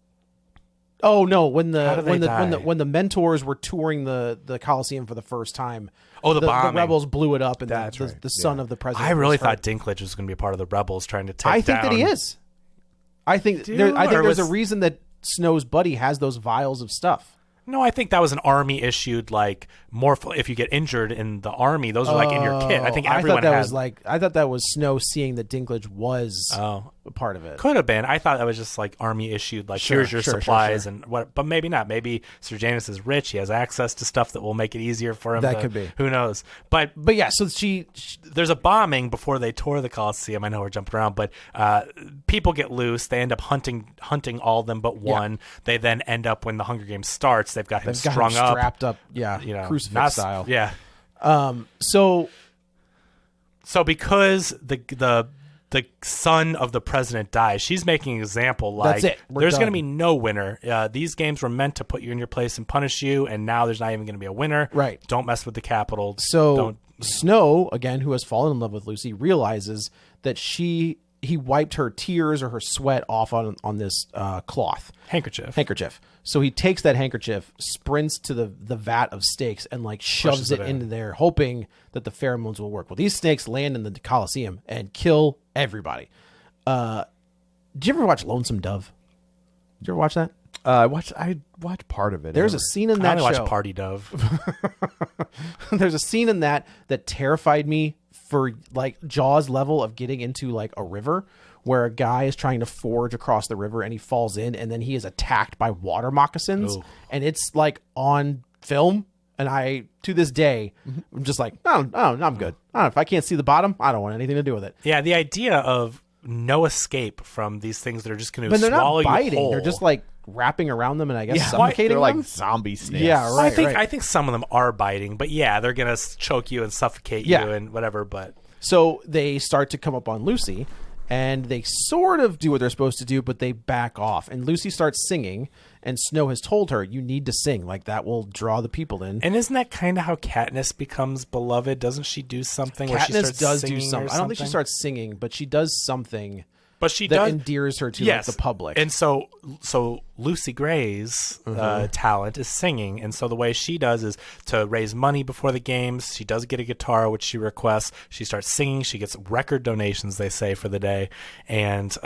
Oh no! When the mentors were touring the Coliseum for the first time. Oh, the bombing. The rebels blew it up, and That's the right. son of the president. I really thought Dinklage was going to be a part of the rebels trying to take down. I think that he is. I think there's a reason that Snow's buddy has those vials of stuff. No, I think that was an army issued, like if you get injured in the army, those are like in your kit. I think everyone I thought that was Snow seeing that Dinklage was a part of it. Could have been. I thought that was just like army issued, like here's your supplies and what. But maybe not. Maybe Sir Janus is rich. He has access to stuff that will make it easier for him. That could be. Who knows? But yeah. So she there's a bombing before they tour the Coliseum. I know we're jumping around, but people get loose. They end up hunting all of them but one. Yeah. They then end up when the Hunger Games starts. They've got him strapped up. Yeah, crucifix style. Yeah. So because the son of the president dies, she's making an example. Like, that's it. There's going to be no winner. These games were meant to put you in your place and punish you, and now there's not even going to be a winner. Right. Don't mess with the Capitol. So Snow, again, who has fallen in love with Lucy, realizes that he wiped her tears or her sweat off on this handkerchief. So he takes that handkerchief, sprints to the vat of snakes, and like shoves it into there, hoping that the pheromones will work. Well, these snakes land in the Coliseum and kill everybody. Did you ever watch Lonesome Dove? Did you ever watch that? I watched part of it. There's a scene in that show. I only watched Party Dove. There's a scene in that terrified me for like Jaws level of getting into like a river, where a guy is trying to forge across the river and he falls in, and then he is attacked by water moccasins. Ooh. And it's like on film. And I, to this day, I'm just like, no, I'm good. I don't know, if I can't see the bottom, I don't want anything to do with it. Yeah, the idea of no escape from these things that are just going to But swallow they're not biting. you whole. They're just like wrapping around them and I guess suffocating they're them. like zombie snakes. Yeah, right. I think some of them are biting, but yeah, they're going to choke you and suffocate you and whatever. But so they start to come up on Lucy, and they sort of do what they're supposed to do, but they back off. And Lucy starts singing, and Snow has told her, you need to sing. Like, that will draw the people in. And isn't that kind of how Katniss becomes beloved? Doesn't she do something where she starts does singing do something. I don't think she starts singing, but she does something that endears her to like, the public. And so Lucy Gray's talent is singing, and so the way she does is to raise money before the games. She does get a guitar, which she requests. She starts singing. She gets record donations, they say, for the day, and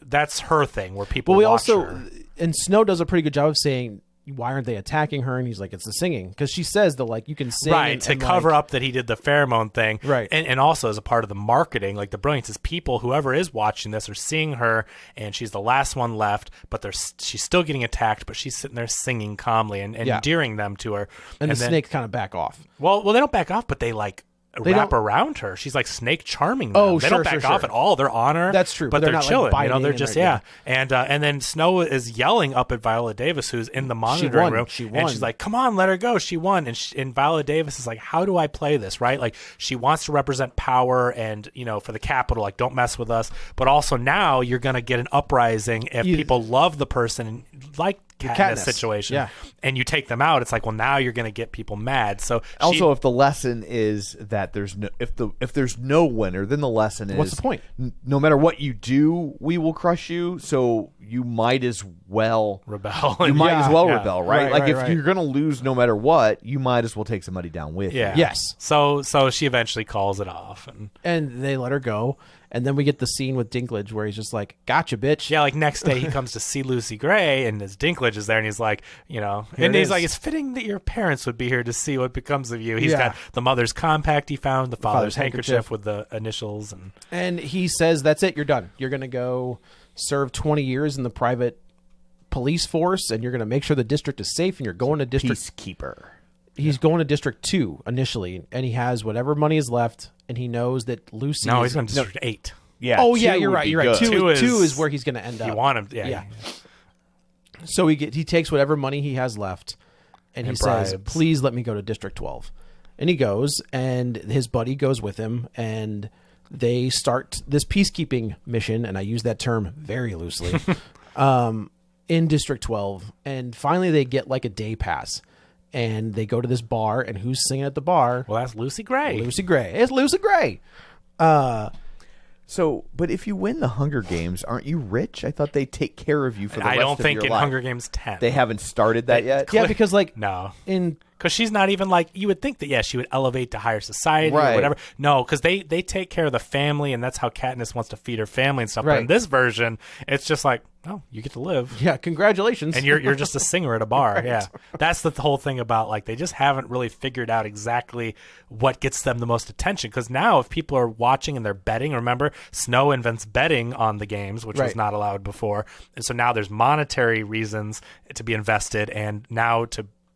that's her thing, where people watch her. And Snow does a pretty good job of saying, why aren't they attacking her? And he's like, it's the singing, because she says that like you can sing to cover up that he did the pheromone thing, right? And also as a part of the marketing, like the brilliance is people, whoever is watching this, are seeing her, and she's the last one left, but she's still getting attacked, but she's sitting there singing calmly and endearing them to her, and the snakes kind of back off. Well, they don't back off, but they like. Wrap around her. She's like snake charming them. They don't back off at all. They're on her. That's true. But they're not, chilling. Like, they're just And then Snow is yelling up at Viola Davis, who's in the monitoring room. She won. And she's like, "Come on, let her go. She won." And Viola Davis is like, "How do I play this?" Right? Like she wants to represent power and for the Capitol. Like, don't mess with us. But also now you're gonna get an uprising if people love the person like Katniss situation, and you take them out. It's like, well, now you're going to get people mad. So also, if the lesson is that there's no if there's no winner, then the lesson is what's the point? No matter what you do, we will crush you. So you might as well rebel. You might as well rebel, right? Right, if you're going to lose no matter what, you might as well take somebody down with you. Yes. So she eventually calls it off, and they let her go. And then we get the scene with Dinklage where he's just like, gotcha, bitch. Yeah, like next day he comes to see Lucy Gray, and his Dinklage is there, and he's like, and he's like, it's fitting that your parents would be here to see what becomes of you. He's got the mother's compact he found, the father's handkerchief with the initials. And he says, that's it, you're done. You're going to go serve 20 years in the private police force, and you're going to make sure the district is safe, and you're going to district... Peacekeeper. He's going to District 2 initially, and he has whatever money is left, and he knows that Lucy. No, he's going to District 8. Yeah. Oh yeah, 2 you're would right. be You're right. good. Two is where he's going to end up. You want him? Yeah. Yeah. So he takes whatever money he has left, and he says, bribes. "Please let me go to District 12." And he goes, and his buddy goes with him, and they start this peacekeeping mission, and I use that term very loosely, in District 12. And finally, they get like a day pass, and they go to this bar, and who's singing at the bar? Well, that's Lucy Gray. Lucy Gray. It's Lucy Gray. So, but if you win the Hunger Games, aren't you rich? I thought they take care of you for the I rest don't of think your in life. Hunger Games 10. They haven't started that yet. Yeah, because like No. in Because she's not even like, you would think that, yeah, she would elevate to higher society Right. or whatever. No, because they take care of the family, and that's how Katniss wants to feed her family and stuff. But Right. in this version, it's just like, oh, you get to live. yeah, congratulations. And you're just a singer at a bar. Yeah. That's the whole thing about, like, they just haven't really figured out exactly what gets them the most attention. Because now if people are watching and they're betting, remember, Snow invents betting on the games, which was Right. not allowed before. And so now there's monetary reasons to be invested, and now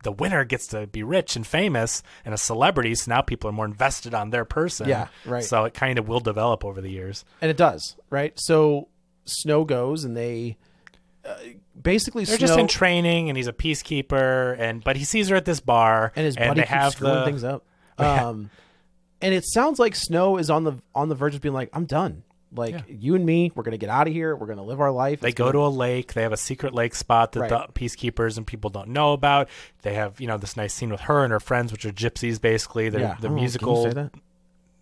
the winner gets to be rich and famous and a celebrity, so now people are more invested on their person. Yeah, right. So it kind of will develop over the years. And it does, right? So Snow goes, and they basically They're Snow just in training, and he's a peacekeeper, but he sees her at this bar, and his buddy they have keeps screwing things up. And it sounds like Snow is on the verge of being like, I'm done. Like, you and me, we're gonna get out of here. We're gonna live our life. They go to a lake. They have a secret lake spot that Right. the peacekeepers and people don't know about. They have, this nice scene with her and her friends, which are gypsies, basically. They're the musical. Can you say that?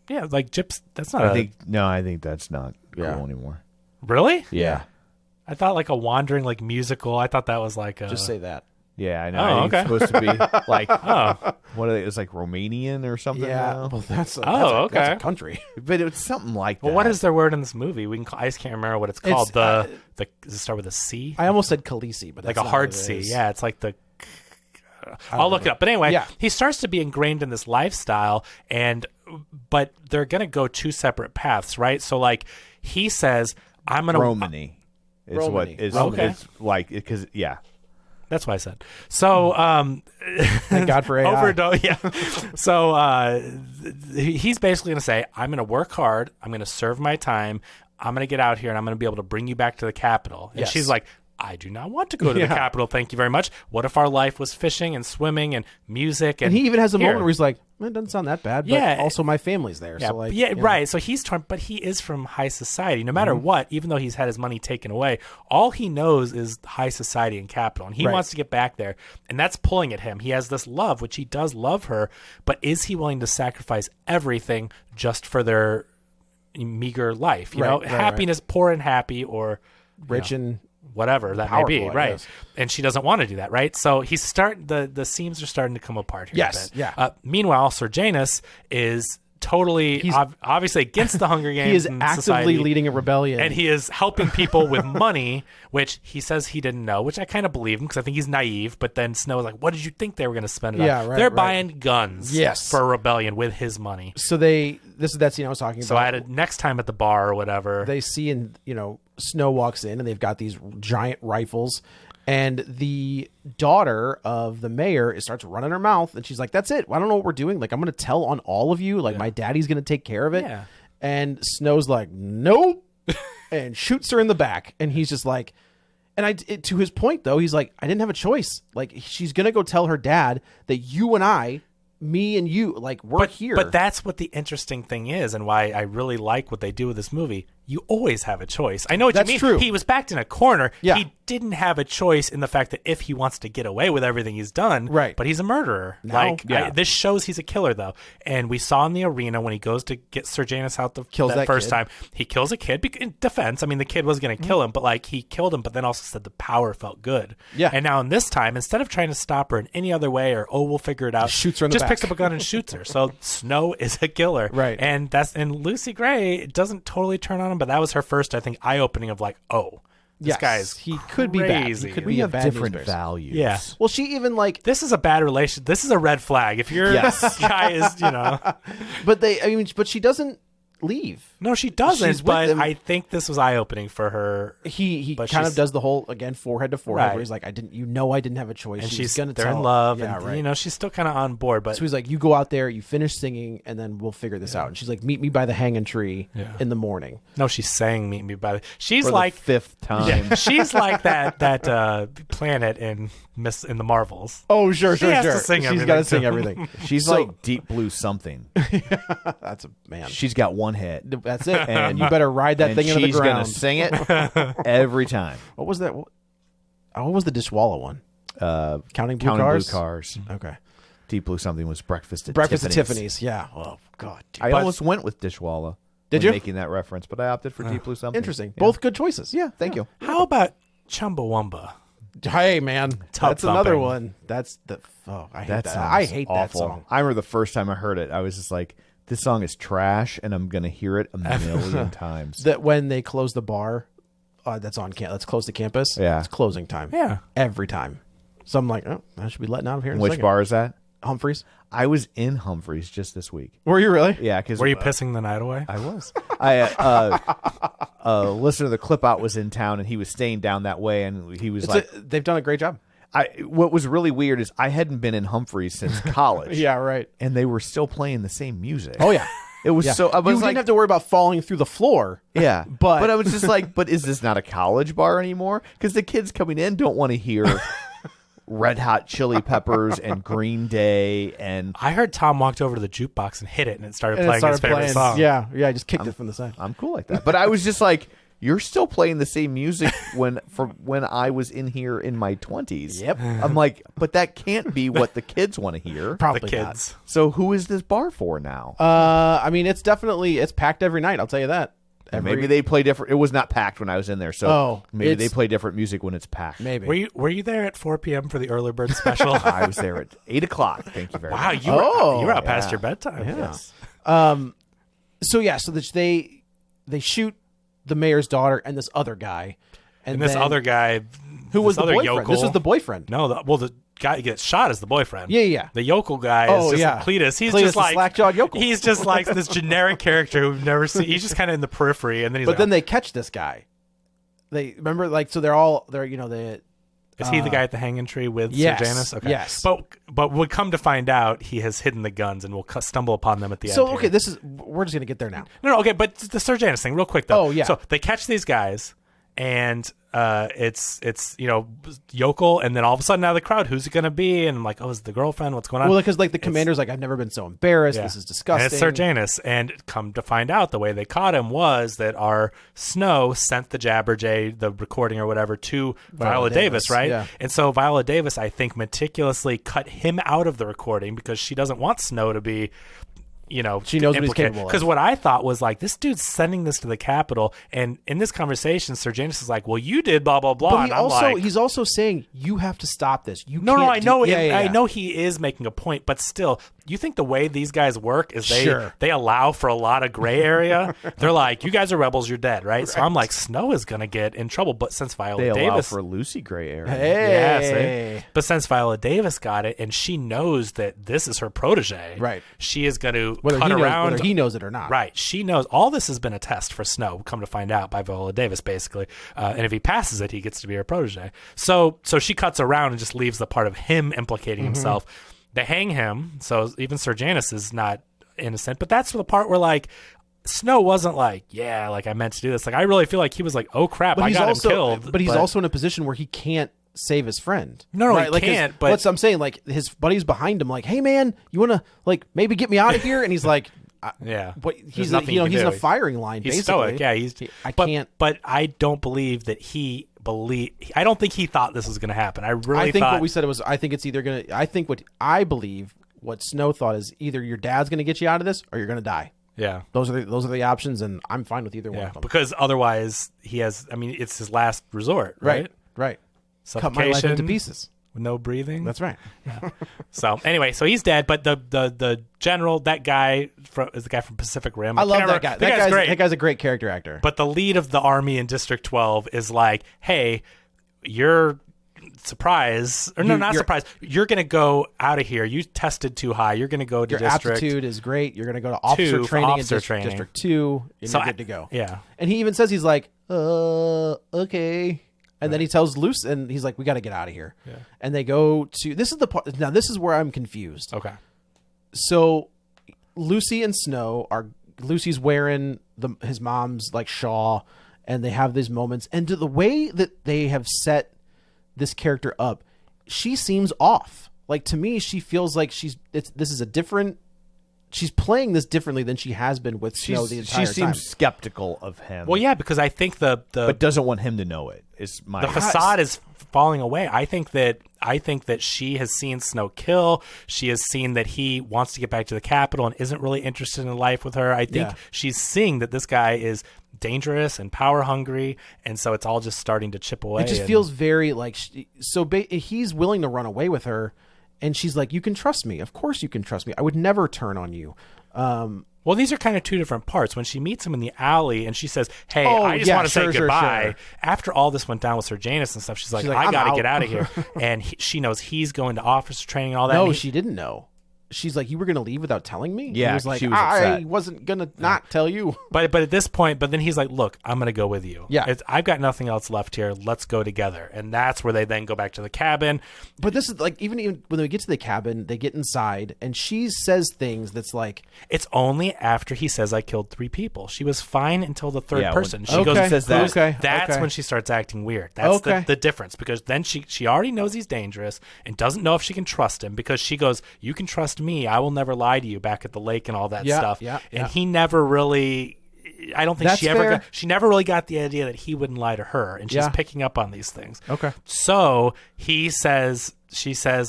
Yeah, like gyps. That's not I think that's not Yeah. cool anymore. Really? Yeah. I thought like a wandering like musical. I thought that was like a... Just say that. Yeah, I know. Oh, I think okay. it's supposed to be like Oh, what are they? It's like Romanian or something. Yeah, now? well, that's okay. a country. But it's something like that. well, what is their word in this movie? I just can't remember what it's called. Does it start with a C? I almost said Khaleesi, but that's Like a not hard what it C. is. Yeah, it's like the... I'll look it up. But anyway, Yeah. he starts to be ingrained in this lifestyle, but they're going to go two separate paths, right? So, like, he says, I'm going to... Romany? Is what Romany. is Okay. it's like because That's what I said. So, Thank God for AI. yeah. So he's basically going to say, I'm going to work hard. I'm going to serve my time. I'm going to get out here, and I'm going to be able to bring you back to the capital. And Yes. she's like, I do not want to go to the capital. Thank you very much. What if our life was fishing and swimming and music? And And he even has a here. moment where he's like, "Man, it doesn't sound that bad, but Yeah. also my family's there." Yeah, So like, yeah, you know. right. So he's torn, but he is from high society. No matter Mm-hmm. what, even though he's had his money taken away, all he knows is high society and capital, and he Right. wants to get back there, and that's pulling at him. He has this love, which he does love her, but is he willing to sacrifice everything just for their meager life? You Right, know, right, happiness, poor and happy, or Rich and whatever that may be, Powerful, I right? guess. And she doesn't want to do that, right? So he's the seams are starting to come apart here. Yes, a bit. yeah. Meanwhile, Sir Janus is totally obviously against the Hunger Games. he is and actively society, leading a rebellion. and he is helping people with money, which he says he didn't know, which I kind of believe him because I think he's naive. But then Snow was like, "What did you think they were going to spend it Yeah, on? right, They're right. buying guns, Yes. for a rebellion with his money." so this is that scene I was talking So about. at next time at the bar or whatever, They see, and Snow walks in, and they've got these giant rifles. And the daughter of the mayor starts running her mouth, and she's like, "That's it. I don't know what we're doing. Like, I'm going to tell on all of you. Like, my daddy's going to take care of it." Yeah. And Snow's like, "Nope," and shoots her in the back. And he's just like, to his point though, he's like, "I didn't have a choice. Like, she's going to go tell her dad that you and me and you, like, we're here." But that's what the interesting thing is, and why I really like what they do with this movie. You always have a choice. I know what That's you mean. true. He was backed in a corner. Yeah. He didn't have a choice in the fact that if he wants to get away with everything he's done, Right. But he's a murderer. Now- This shows he's a killer, though. And we saw in the arena when he goes to get Sir Janus out Kills that first kid. time, he kills a kid in defense. I mean, the kid was going to kill him, but like he killed him, but then also said the power felt good. Yeah. And now in this time, instead of trying to stop her in any other way or we'll figure it out, shoots her in the just back. picks up a gun and shoots her. So Snow is a killer, Right. And Lucy Gray doesn't totally turn on him, but that was her first, I think, eye-opening of like, oh, this Yes, guy's he could be bad. crazy. He could we be a have bad different news bear. values. Yeah. Well, she even like, This is a bad relation. This is a red flag. If your Yes. guy is, but she doesn't leave. No, she doesn't. She's with But him. I think this was eye opening for her. He But kind of she's- does the whole again forehead to forehead Right. where he's like, I didn't have a choice. And She's gonna they're tell. in love, Yeah, and right. she's still kind of on board. But So he's like, you go out there, you finish singing, and then we'll figure this out. And she's like, meet me by the hanging tree in the morning. no, she's saying "Meet Me by the." She's For like the 5th time. she's like that planet in the Marvels. Oh, sure, She has to sing She's got to everything, sing too. everything. She's So- like Deep Blue something. That's a man. She's got one hit. That's it. And you better ride that And thing into the she's going ground. to sing it every time. What was that? What was the Dishwalla one? Counting Blue Counting Cars? Blue Cars. Okay. Deep Blue something was Breakfast at Breakfast Tiffany's. at Tiffany's. Yeah. Oh, God. Dude. I almost went with Dishwalla. Did when you? Making that reference, but I opted for Deep Blue something. Interesting. Yeah. Both good choices. Yeah, thank you. How about Chumbawamba? Hey, man. Tub That's another thumping. one. That's the. Oh, I hate That that. song's I hate that awful. song. I remember the first time I heard it, I was just like, this song is trash, and I'm going to hear it a million times. That when they close the bar, that's on that's close to campus. Yeah. It's closing time. Yeah. Every time. So I'm like, oh, I should be letting out of here in a Which second. bar is that? Humphreys. I was in Humphreys just this week. Were you really? Yeah, because Were you pissing the night away? I was. Listener to the Clip Out was in town, and he was staying down that way, and he was like, They've done a great job. what was really weird is I hadn't been in Humphreys since college. Yeah, right. And they were still playing the same music. Oh, yeah. It was Yeah. so, I You was didn't like, have to worry about falling through the floor. yeah. But I was just like, but is this not a college bar anymore? Because the kids coming in don't want to hear Red Hot Chili Peppers and Green Day and I heard Tom walked over to the jukebox and hit it, and it started and it playing started his favorite playing. song. Yeah, I just kicked it from the side. I'm cool like that. But I was just like, you're still playing the same music when I was in here in my 20s. Yep. I'm like, but that can't be what the kids want to hear. Probably The kids. So who is this bar for now? I mean, it's packed every night. I'll tell you that. And maybe they play different. It was not packed when I was in there, so maybe they it's- play different music when it's packed. Maybe. Were you there at 4 p.m. for the early bird special? I was there at 8:00. Thank you very Wow, much. you were out past your bedtime. Yes. So they shoot the mayor's daughter and this other guy, And this other guy, who was this the other boyfriend. yokel. This was the boyfriend. No, the guy who gets shot as the boyfriend. Yeah. The yokel guy Oh, is just yeah. Cletus. He's Cletus, just the like slack-jawed yokel. He's just like this generic character who we've never seen. He's just kind of in the periphery, and then he's But like, then they catch this guy. They remember, like, so they're is he the guy at the hanging tree with yes, Sir Janus? Okay. yes. But we come to find out he has hidden the guns, and we'll stumble upon them at the end. So here. okay, we're just gonna get there now. No, okay, but the Sir Janus thing, real quick though. Oh, yeah. So they catch these guys, and it's yokel, and then all of a sudden now the crowd, who's it gonna be? And I'm like, oh, is it the girlfriend? What's going on? Well, because like the commander's like, I've never been so embarrassed. Yeah. This is disgusting. And it's Sir Janus, and come to find out, the way they caught him was that our Snow sent the Jabberjay, the recording or whatever, to Viola Davis, right? yeah. And so Viola Davis, I think, meticulously cut him out of the recording because she doesn't want Snow to be. She knows what he's capable of. Because what I thought was like, this dude's sending this to the Capitol, and in this conversation, Sir Janus is like, "Well, you did blah blah blah." But and I'm like, he's also saying you have to stop this. You no, can't I know, yeah. I know he is making a point, but still, you think the way these guys work is they allow for a lot of gray area. They're like, you guys are rebels, you're dead, right? So I'm like, Snow is gonna get in trouble, but since Viola They allow Davis, for Lucy Gray area. Hey. but since Viola Davis got it, and she knows that this is her protege, Right. She is going to whether cut around. he knows it or not. Right. She knows all this has been a test for Snow, come to find out, by Viola Davis, basically. And if he passes it, he gets to be her protege. So she cuts around and just leaves the part of him implicating himself. They hang him, so even Sir Janus is not innocent. But that's the part where, like, Snow wasn't like, yeah, like I meant to do this. Like, I really feel like he was like, oh, crap, But I he's got also him killed. but he's also in a position where he can't save his friend. No, he like can't, but- what's I'm saying, like his buddy's behind him, like, hey man, you wanna like maybe get me out of here? And he's like, yeah. but There's he's nothing he's you in can a do. firing line. He's basically. stoic. Yeah, But I don't believe that I don't think he thought this was going to happen. I really I think thought what we said was, I think it's either gonna. I think what I believe, what Snow thought is either your dad's gonna get you out of this or you're gonna die. Yeah. Those are the options, and I'm fine with either one Yeah, of them. because otherwise he has. I mean, it's his last resort, right? Right. Cut Suffocation, my life into pieces. with no breathing. That's right. So anyway, so he's dead. But the general, that guy is the guy from Pacific Rim. I love can't that guy. remember- guy's great. That guy's a great character actor. But the lead of the army in District 12 is like, hey, you're surprise, or no, not surprise. You're going to go out of here. You tested too high. You're going to go to Your district aptitude is great. You're going to go to officer training in District 2. And So you're good to go. Yeah. And he even says, he's like, okay. And then he tells Lucy, and he's like, we got to get out of here. Yeah. And they go to, this is the part, now this is where I'm confused. Okay. So Lucy's wearing his mom's like shawl, and they have these moments. And to the way that they have set this character up, she seems off. Like, to me, she feels like she's playing this differently than she has been with Snow the entire time. She seems skeptical of him. Well, yeah, because I think but doesn't want him to know it. The facade is falling away. I think that she has seen Snow kill. She has seen that he wants to get back to the capital and isn't really interested in life with her. I think she's seeing that this guy is dangerous and power hungry, and so it's all just starting to chip away. It just feels very like he's willing to run away with her, and she's like, "You can trust me. Of course, you can trust me. I would never turn on you." Well, these are kind of two different parts. When she meets him in the alley and she says, hey, I just want to say goodbye. Sure. After all this went down with Sir Janus and stuff, she's like, I got to get out of here. And she knows he's going to officer training and all that. No, she didn't know. She's like, you were going to leave without telling me? Yeah, he was like, she was upset. I wasn't going to not tell you. But at this point, then he's like, look, I'm going to go with you. Yeah. I've got nothing else left here. Let's go together. And that's where they then go back to the cabin. But this is like, even when they get to the cabin, they get inside, and she says things that's like... It's only after he says, I killed 3 people. She was fine until the third person. She goes and says that. That's when she starts acting weird. That's the difference, because then she already knows he's dangerous and doesn't know if she can trust him, because she goes, you can trust me. I will never lie to you, back at the lake and all that stuff. And he never really... I don't think she never really got the idea that he wouldn't lie to her, and she's picking up on these things. Okay. So she says,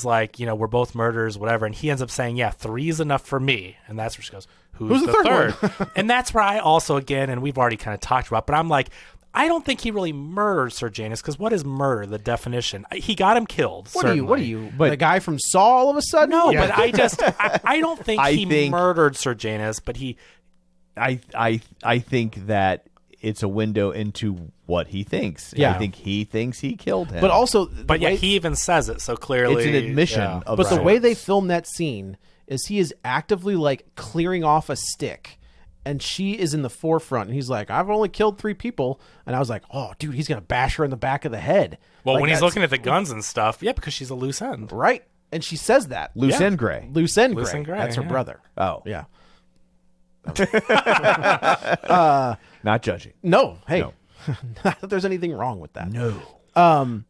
like, we're both murderers, whatever, and he ends up saying, 3 is enough for me. And that's where she goes, who's the third? And that's where I also, again, and we've already kind of talked about, but I'm like, I don't think he really murdered Sir Janus, because what is murder, the definition? He got him killed. What are you? But the guy from Saw all of a sudden? No, but I don't think he murdered Sir Janus, but he... I think that it's a window into what he thinks. Yeah. I think he thinks he killed him. But also... he even says it, so clearly... It's an admission of But the way they film that scene is he is actively, like, clearing off a stick, and she is in the forefront, and he's like, I've only killed 3 people. And I was like, oh, dude, he's going to bash her in the back of the head. Well, when he's looking at the guns and stuff, because she's a loose end. Right. And she says that. Loose end Gray. Loose end Gray. That's her brother. Oh. Yeah. Not judging. No. Hey. No. Not that there's anything wrong with that. No.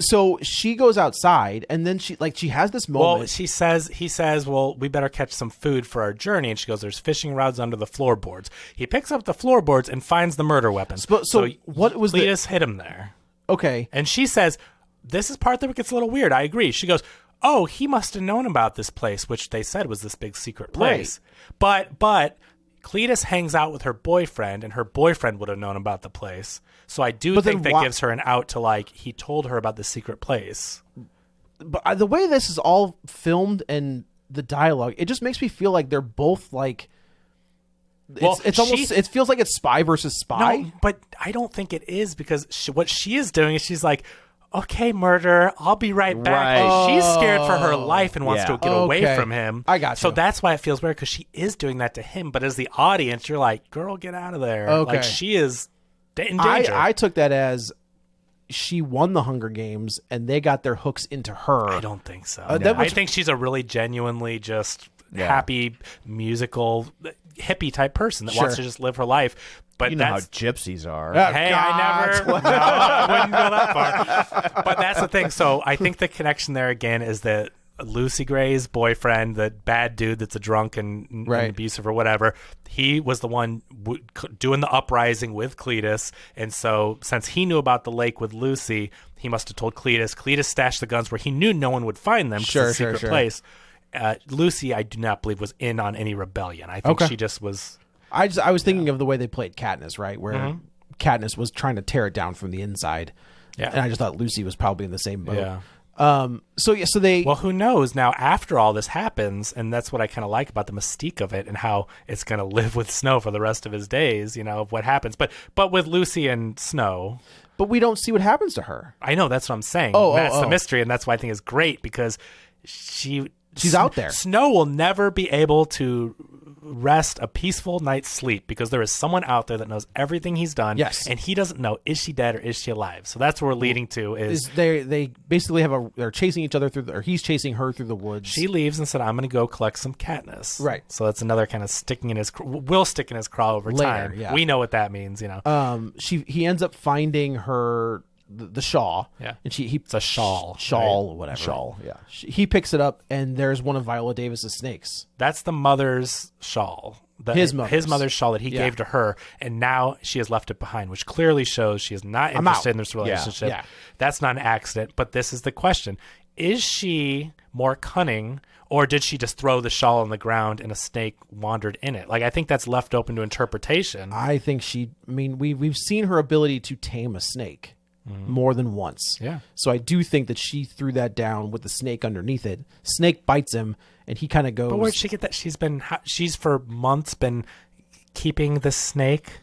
So she goes outside, and then she has this moment. Well, he says, well, we better catch some food for our journey. And she goes, there's fishing rods under the floorboards. He picks up the floorboards and finds the murder weapon. So what was Cletus hit him there. Okay. And she says, this is part that gets a little weird. I agree. She goes, oh, he must have known about this place, which they said was this big secret place. Right. But Cletus hangs out with her boyfriend, and her boyfriend would have known about the place. So I do think that gives her an out to, like, he told her about the secret place. But the way this is all filmed and the dialogue, it just makes me feel like they're both like... It's almost... It feels like it's spy versus spy. No, but I don't think it is, because what she is doing is she's like, okay, murderer, I'll be right back. Right. She's scared for her life and wants to get away from him. I got you. So that's why it feels weird, because she is doing that to him. But as the audience, you're like, girl, get out of there. Okay. Like, she is in danger. I took that as she won the Hunger Games, and they got their hooks into her. I don't think so. I think she's a really genuinely just happy, musical, hippie type person that wants to just live her life. But you know how gypsies are. Hey, I wouldn't go that far. But that's the thing. So I think the connection there again is that Lucy Gray's boyfriend, the bad dude that's a drunk and abusive or whatever, he was the one doing the uprising with Cletus. And so since he knew about the lake with Lucy, he must have told Cletus. Cletus stashed the guns where he knew no one would find them, because it's a secret place. Lucy, I do not believe, was in on any rebellion. I think she just was... I was thinking of the way they played Katniss, right? Where Katniss was trying to tear it down from the inside. Yeah. And I just thought Lucy was probably in the same boat. Yeah. So they... Well, who knows? Now, after all this happens, and that's what I kind of like about the mystique of it and how it's going to live with Snow for the rest of his days, of what happens. But with Lucy and Snow... But we don't see what happens to her. I know, that's what I'm saying. Oh, That's the oh. mystery, and that's why I think it's great, because she's out there. Snow will never be able to rest a peaceful night's sleep because there is someone out there that knows everything he's done. Yes. And he doesn't know, is she dead or is she alive? So that's where we're leading to is They basically they're chasing each other or he's chasing her through the woods. she leaves and said, I'm going to go collect some Katniss. Right. So that's another kind of will stick in his craw over Later, time. yeah. We know what that means, He ends up finding her the shawl. Yeah. And It's a shawl. Shawl right? or whatever. Shawl, yeah. He picks it up and there's one of Viola Davis's snakes. That's the mother's shawl. His mother's shawl that he gave to her, and now she has left it behind, which clearly shows she is not interested in this relationship. Yeah. That's not an accident, but this is the question. Is she more cunning, or did she just throw the shawl on the ground and a snake wandered in it? Like, I think that's left open to interpretation. I think we've seen her ability to tame a snake more than once. Yeah. So I do think that she threw that down with the snake underneath it. Snake bites him and he kind of goes. But where'd she get that? She's for months been keeping the snake.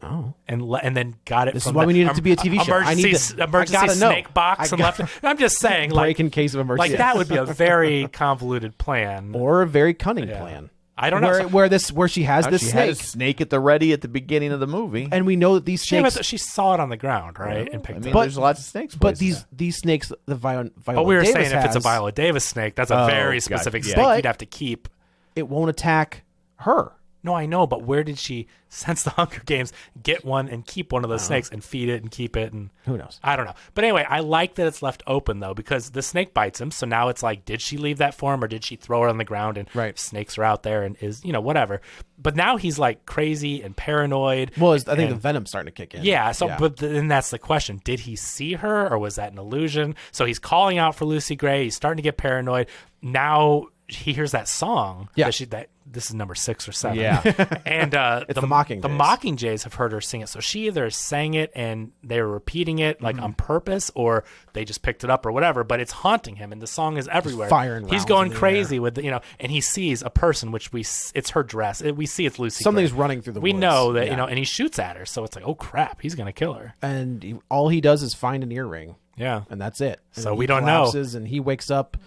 Oh. And then got it. This from is why we need it the to be a TV show. Emergency I gotta know. snake box and left it. I'm just saying, like, break in case of emergency. like that would be a very convoluted plan. Or a very cunning plan. I don't know. Where she has this She snake. had a snake at the ready at the beginning of the movie. And we know that these snakes. She saw it on the ground, right? And I picked mean, it up. there's lots of snakes. But places. these snakes, the Viola But we were Davis saying if it's a has, Viola Davis snake, that's a very gotcha. specific Yeah. snake But- you'd have to keep. it won't attack her. No, I know, but where did she, since the Hunger Games, get one and keep one of those snakes and feed it and keep it? And Who knows? I don't know. But anyway, I like that it's left open, though, because the snake bites him. So now it's like, did she leave that for him or did she throw it on the ground and Right. snakes are out there and is, whatever. But now he's like crazy and paranoid. Well, I think the and- venom's starting to kick in. Yeah, but then that's the question. Did he see her or was that an illusion? So he's calling out for Lucy Gray. He's starting to get paranoid. Now he hears that song. Yeah. That this is number 6 or 7. Yeah. And It's the Mockingjays. The Mockingjays have heard her sing it. So she either sang it and they were repeating it like on purpose, or they just picked it up or whatever. But it's haunting him, and the song is everywhere. firing He's rounds going in the crazy with and he sees a person, which it's her dress. We see it's Lucy. Something's Gray. running through the We woods. know that Yeah. and he shoots at her. So it's like, oh crap, he's gonna kill her. And all he does is find an earring, Yeah. and that's it. And So then we he don't know. collapses, and he wakes up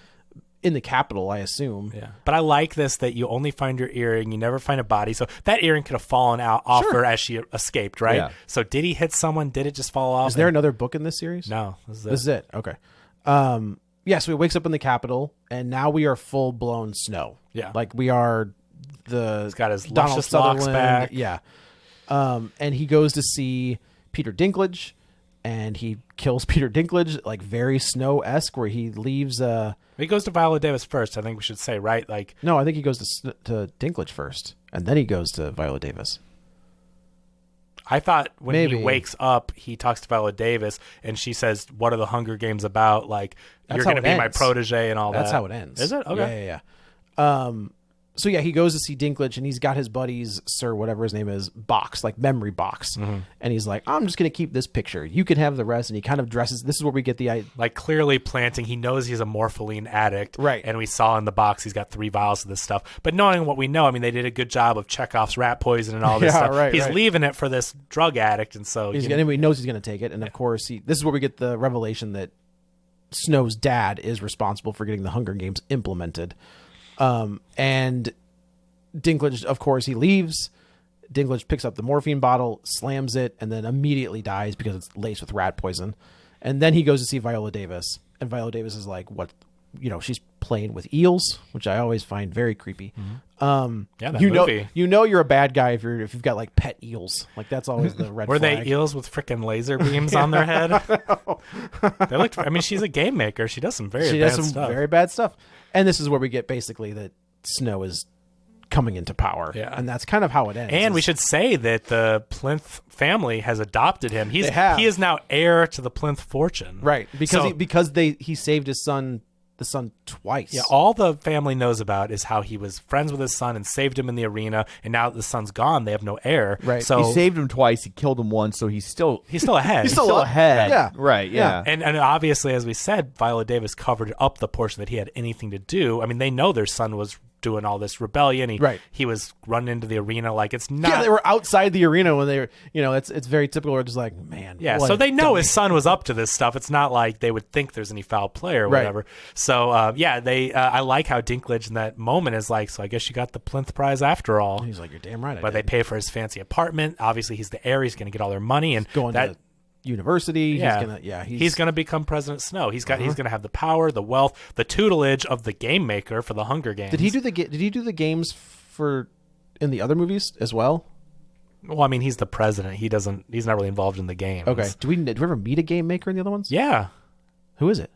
in the Capitol, I assume. Yeah, but I like this that you only find your earring, you never find a body. So that earring could have fallen off her as she escaped, right? Yeah. So did he hit someone? Did it just fall off? Is there another book in this series? No, this is it. This is it. Okay. Yeah, so he wakes up in the Capitol, and now we are full blown Snow. Yeah. like we are the. He's got his Donald luscious locks Sutherland. back. Yeah, and he goes to see Peter Dinklage, and he kills Peter Dinklage, like very Snow-esque, where he leaves. He goes to Viola Davis first. I think we should say, right? Like, No, I think he goes to Dinklage first, and then he goes to Viola Davis. I thought when Maybe. he wakes up, he talks to Viola Davis, and she says, "What are the Hunger Games about? Like, That's you're how going to it be my ends. protege and all that." That's how it ends. Is it? Okay. Yeah. So yeah, he goes to see Dinklage, and he's got his buddies, Sir whatever his name is, box, like memory box, and he's like, "I'm just gonna keep this picture. You can have the rest." And he kind of dresses. This is where we get the Like, clearly planting, he knows he's a morpholine addict. Right. And we saw in the box he's got 3 vials of this stuff. But knowing what we know, I mean, they did a good job of Chekhov's rat poison and all this Yeah, stuff. right, He's right. leaving it for this drug addict, and so he knows he's gonna take it, and of course this is where we get the revelation that Snow's dad is responsible for getting the Hunger Games implemented, and Dinklage, of course, he leaves. Dinklage picks up the morphine bottle, slams it, and then immediately dies because it's laced with rat poison. And then he goes to see Viola Davis, and Viola Davis is like, "What? She's playing with eels," which I always find very creepy. Yeah, that you movie. know you're a bad guy if you've got like pet eels. Like that's always the red Were flag. they eels with freaking laser beams on their head? They looked. I mean, she's a game maker. She does some very She does advanced some stuff. very bad stuff. And this is where we get basically that Snow is coming into power. Yeah. And that's kind of how it ends. And we should say that the Plinth family has adopted him. They have. He is now heir to the Plinth fortune. right, because So- he saved his son, the son, twice. Yeah, all the family knows about is how he was friends with his son and saved him in the arena, and now that the son's gone, they have no heir. Right. So he saved him twice. He killed him once, so he's still ahead. He's still ahead. Yeah. Right. Yeah. and obviously, as we said, Viola Davis covered up the portion that he had anything to do. I mean, they know their son was doing all this rebellion. Right. He was running into the arena like it's not. Yeah, they were outside the arena when they were, it's very typical. We're just like, man. Yeah, what so a they know dummy. his son was up to this stuff. It's not like they would think there's any foul play or Right. whatever. So, I like how Dinklage in that moment is like, so I guess you got the plinth prize after all. He's like, you're damn right. I But they did. pay for his fancy apartment. Obviously, he's the heir. He's going to get all their money. And Going that, to university. yeah, he's going to become President Snow. He's Uh-huh. going to have the power, the wealth, the tutelage of the game maker for the Hunger Games. Did he do the games for in the other movies as well? Well, I mean, he's the president. He's not really involved in the games. Okay. Did we ever meet a game maker in the other ones? Yeah. Who is it?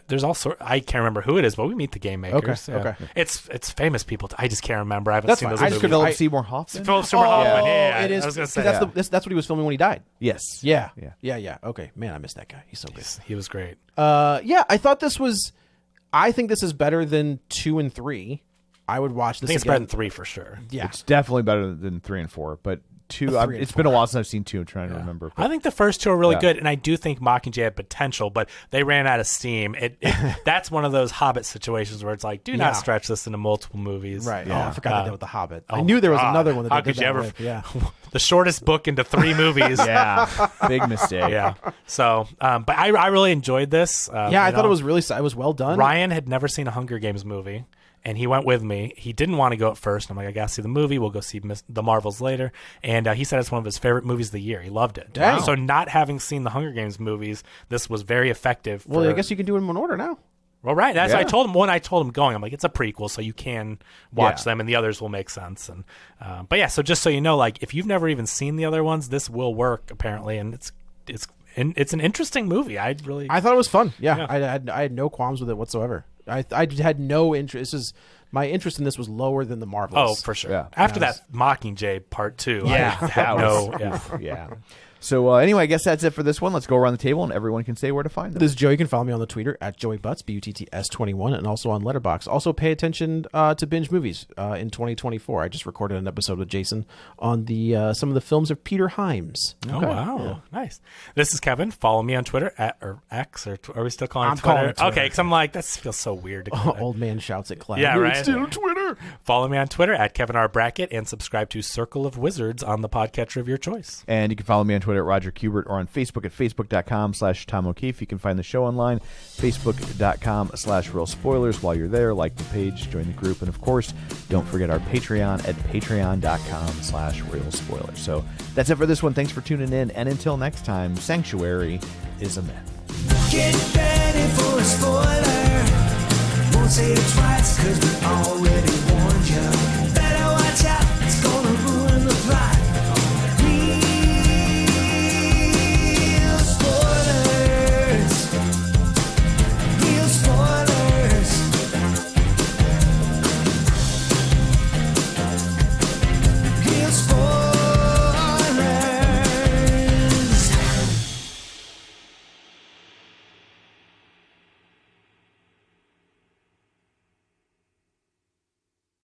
There's all sorts. I can't remember who it is, but we meet the game makers. Okay, Yeah. okay. It's famous people. I just can't remember. I haven't That's seen fine. those I movies. just couldn't- Philip Seymour Hoffman. Philip Seymour Hoffman. Yeah, it is. I was going to say That's what he was filming when he died. Yes. Yeah. Yeah. Okay, man, I missed that guy. He's so good. he was great. Yeah, I thought this was. I think this is better than 2 and 3. I would watch I this think it's again. better than 3 for sure. Yeah, It's definitely better than 3 and 4, but 2. 3 and It's been a 4. while since I've seen 2. I'm trying to remember. I think the first 2 are really Yeah. good, and I do think Mockingjay had potential, but they ran out of steam. That's one of those Hobbit situations where it's like, do not Yeah. stretch this into multiple movies. right. Yeah. Oh, I forgot they did with the Hobbit. I Oh knew my there was God. another one that How they did could you that ever? with. Yeah. The shortest book into 3 movies. Yeah, big mistake. Yeah. So, but I really enjoyed this. Yeah, I thought it was really. It was well done. Ryan had never seen a Hunger Games movie, and he went with me. He didn't want to go at first. I'm like, I got to see the movie. We'll go see the Marvels later. And he said it's one of his favorite movies of the year. He loved it. Dang. So not having seen the Hunger Games movies, this was very effective. Well, for- I guess you can do them in order now. Well, right. That's what I Yeah. told him when I told him going. I'm like, it's a prequel, so you can watch Yeah. them, and the others will make sense. And but yeah, so just so you know, like if you've never even seen the other ones, this will work apparently, and it's an interesting movie. I thought it was fun. Yeah, Yeah. I had no qualms with it whatsoever. I had no interest. My interest in this was lower than the Marvels. Oh, for sure. Yeah. After that Mockingjay part 2, Yeah. I had no. Yeah. Yeah. So anyway, I guess that's it for this one. Let's go around the table and everyone can say where to find them. This is Joe. You can follow me on the Twitter at Joey Butts, BUTTS21, and also on Letterboxd. Also, pay attention to binge movies in 2024. I just recorded an episode with Jason on the some of the films of Peter Hyams. Oh wow, nice. This is Kevin. Follow me on Twitter or X, or are we still calling I'm it Twitter? calling it Twitter. Okay, because I'm like that feels so weird. To call it. Old man shouts at cloud. Yeah, right. It's still Twitter. Follow me on Twitter at Kevin R. Brackett and subscribe to Circle of Wizards on the podcatcher of your choice. And you can follow me on Twitter at Roger Kubert or on Facebook at facebook.com/Tom O'Keefe. You can find the show online, facebook.com/Real Spoilers. While you're there, like the page, join the group, and of course, don't forget our Patreon at patreon.com/Real Spoilers. So that's it for this one. Thanks for tuning in, and until next time, Sanctuary is a myth. Get ready for a spoiler. Won't say it twice, 'cause we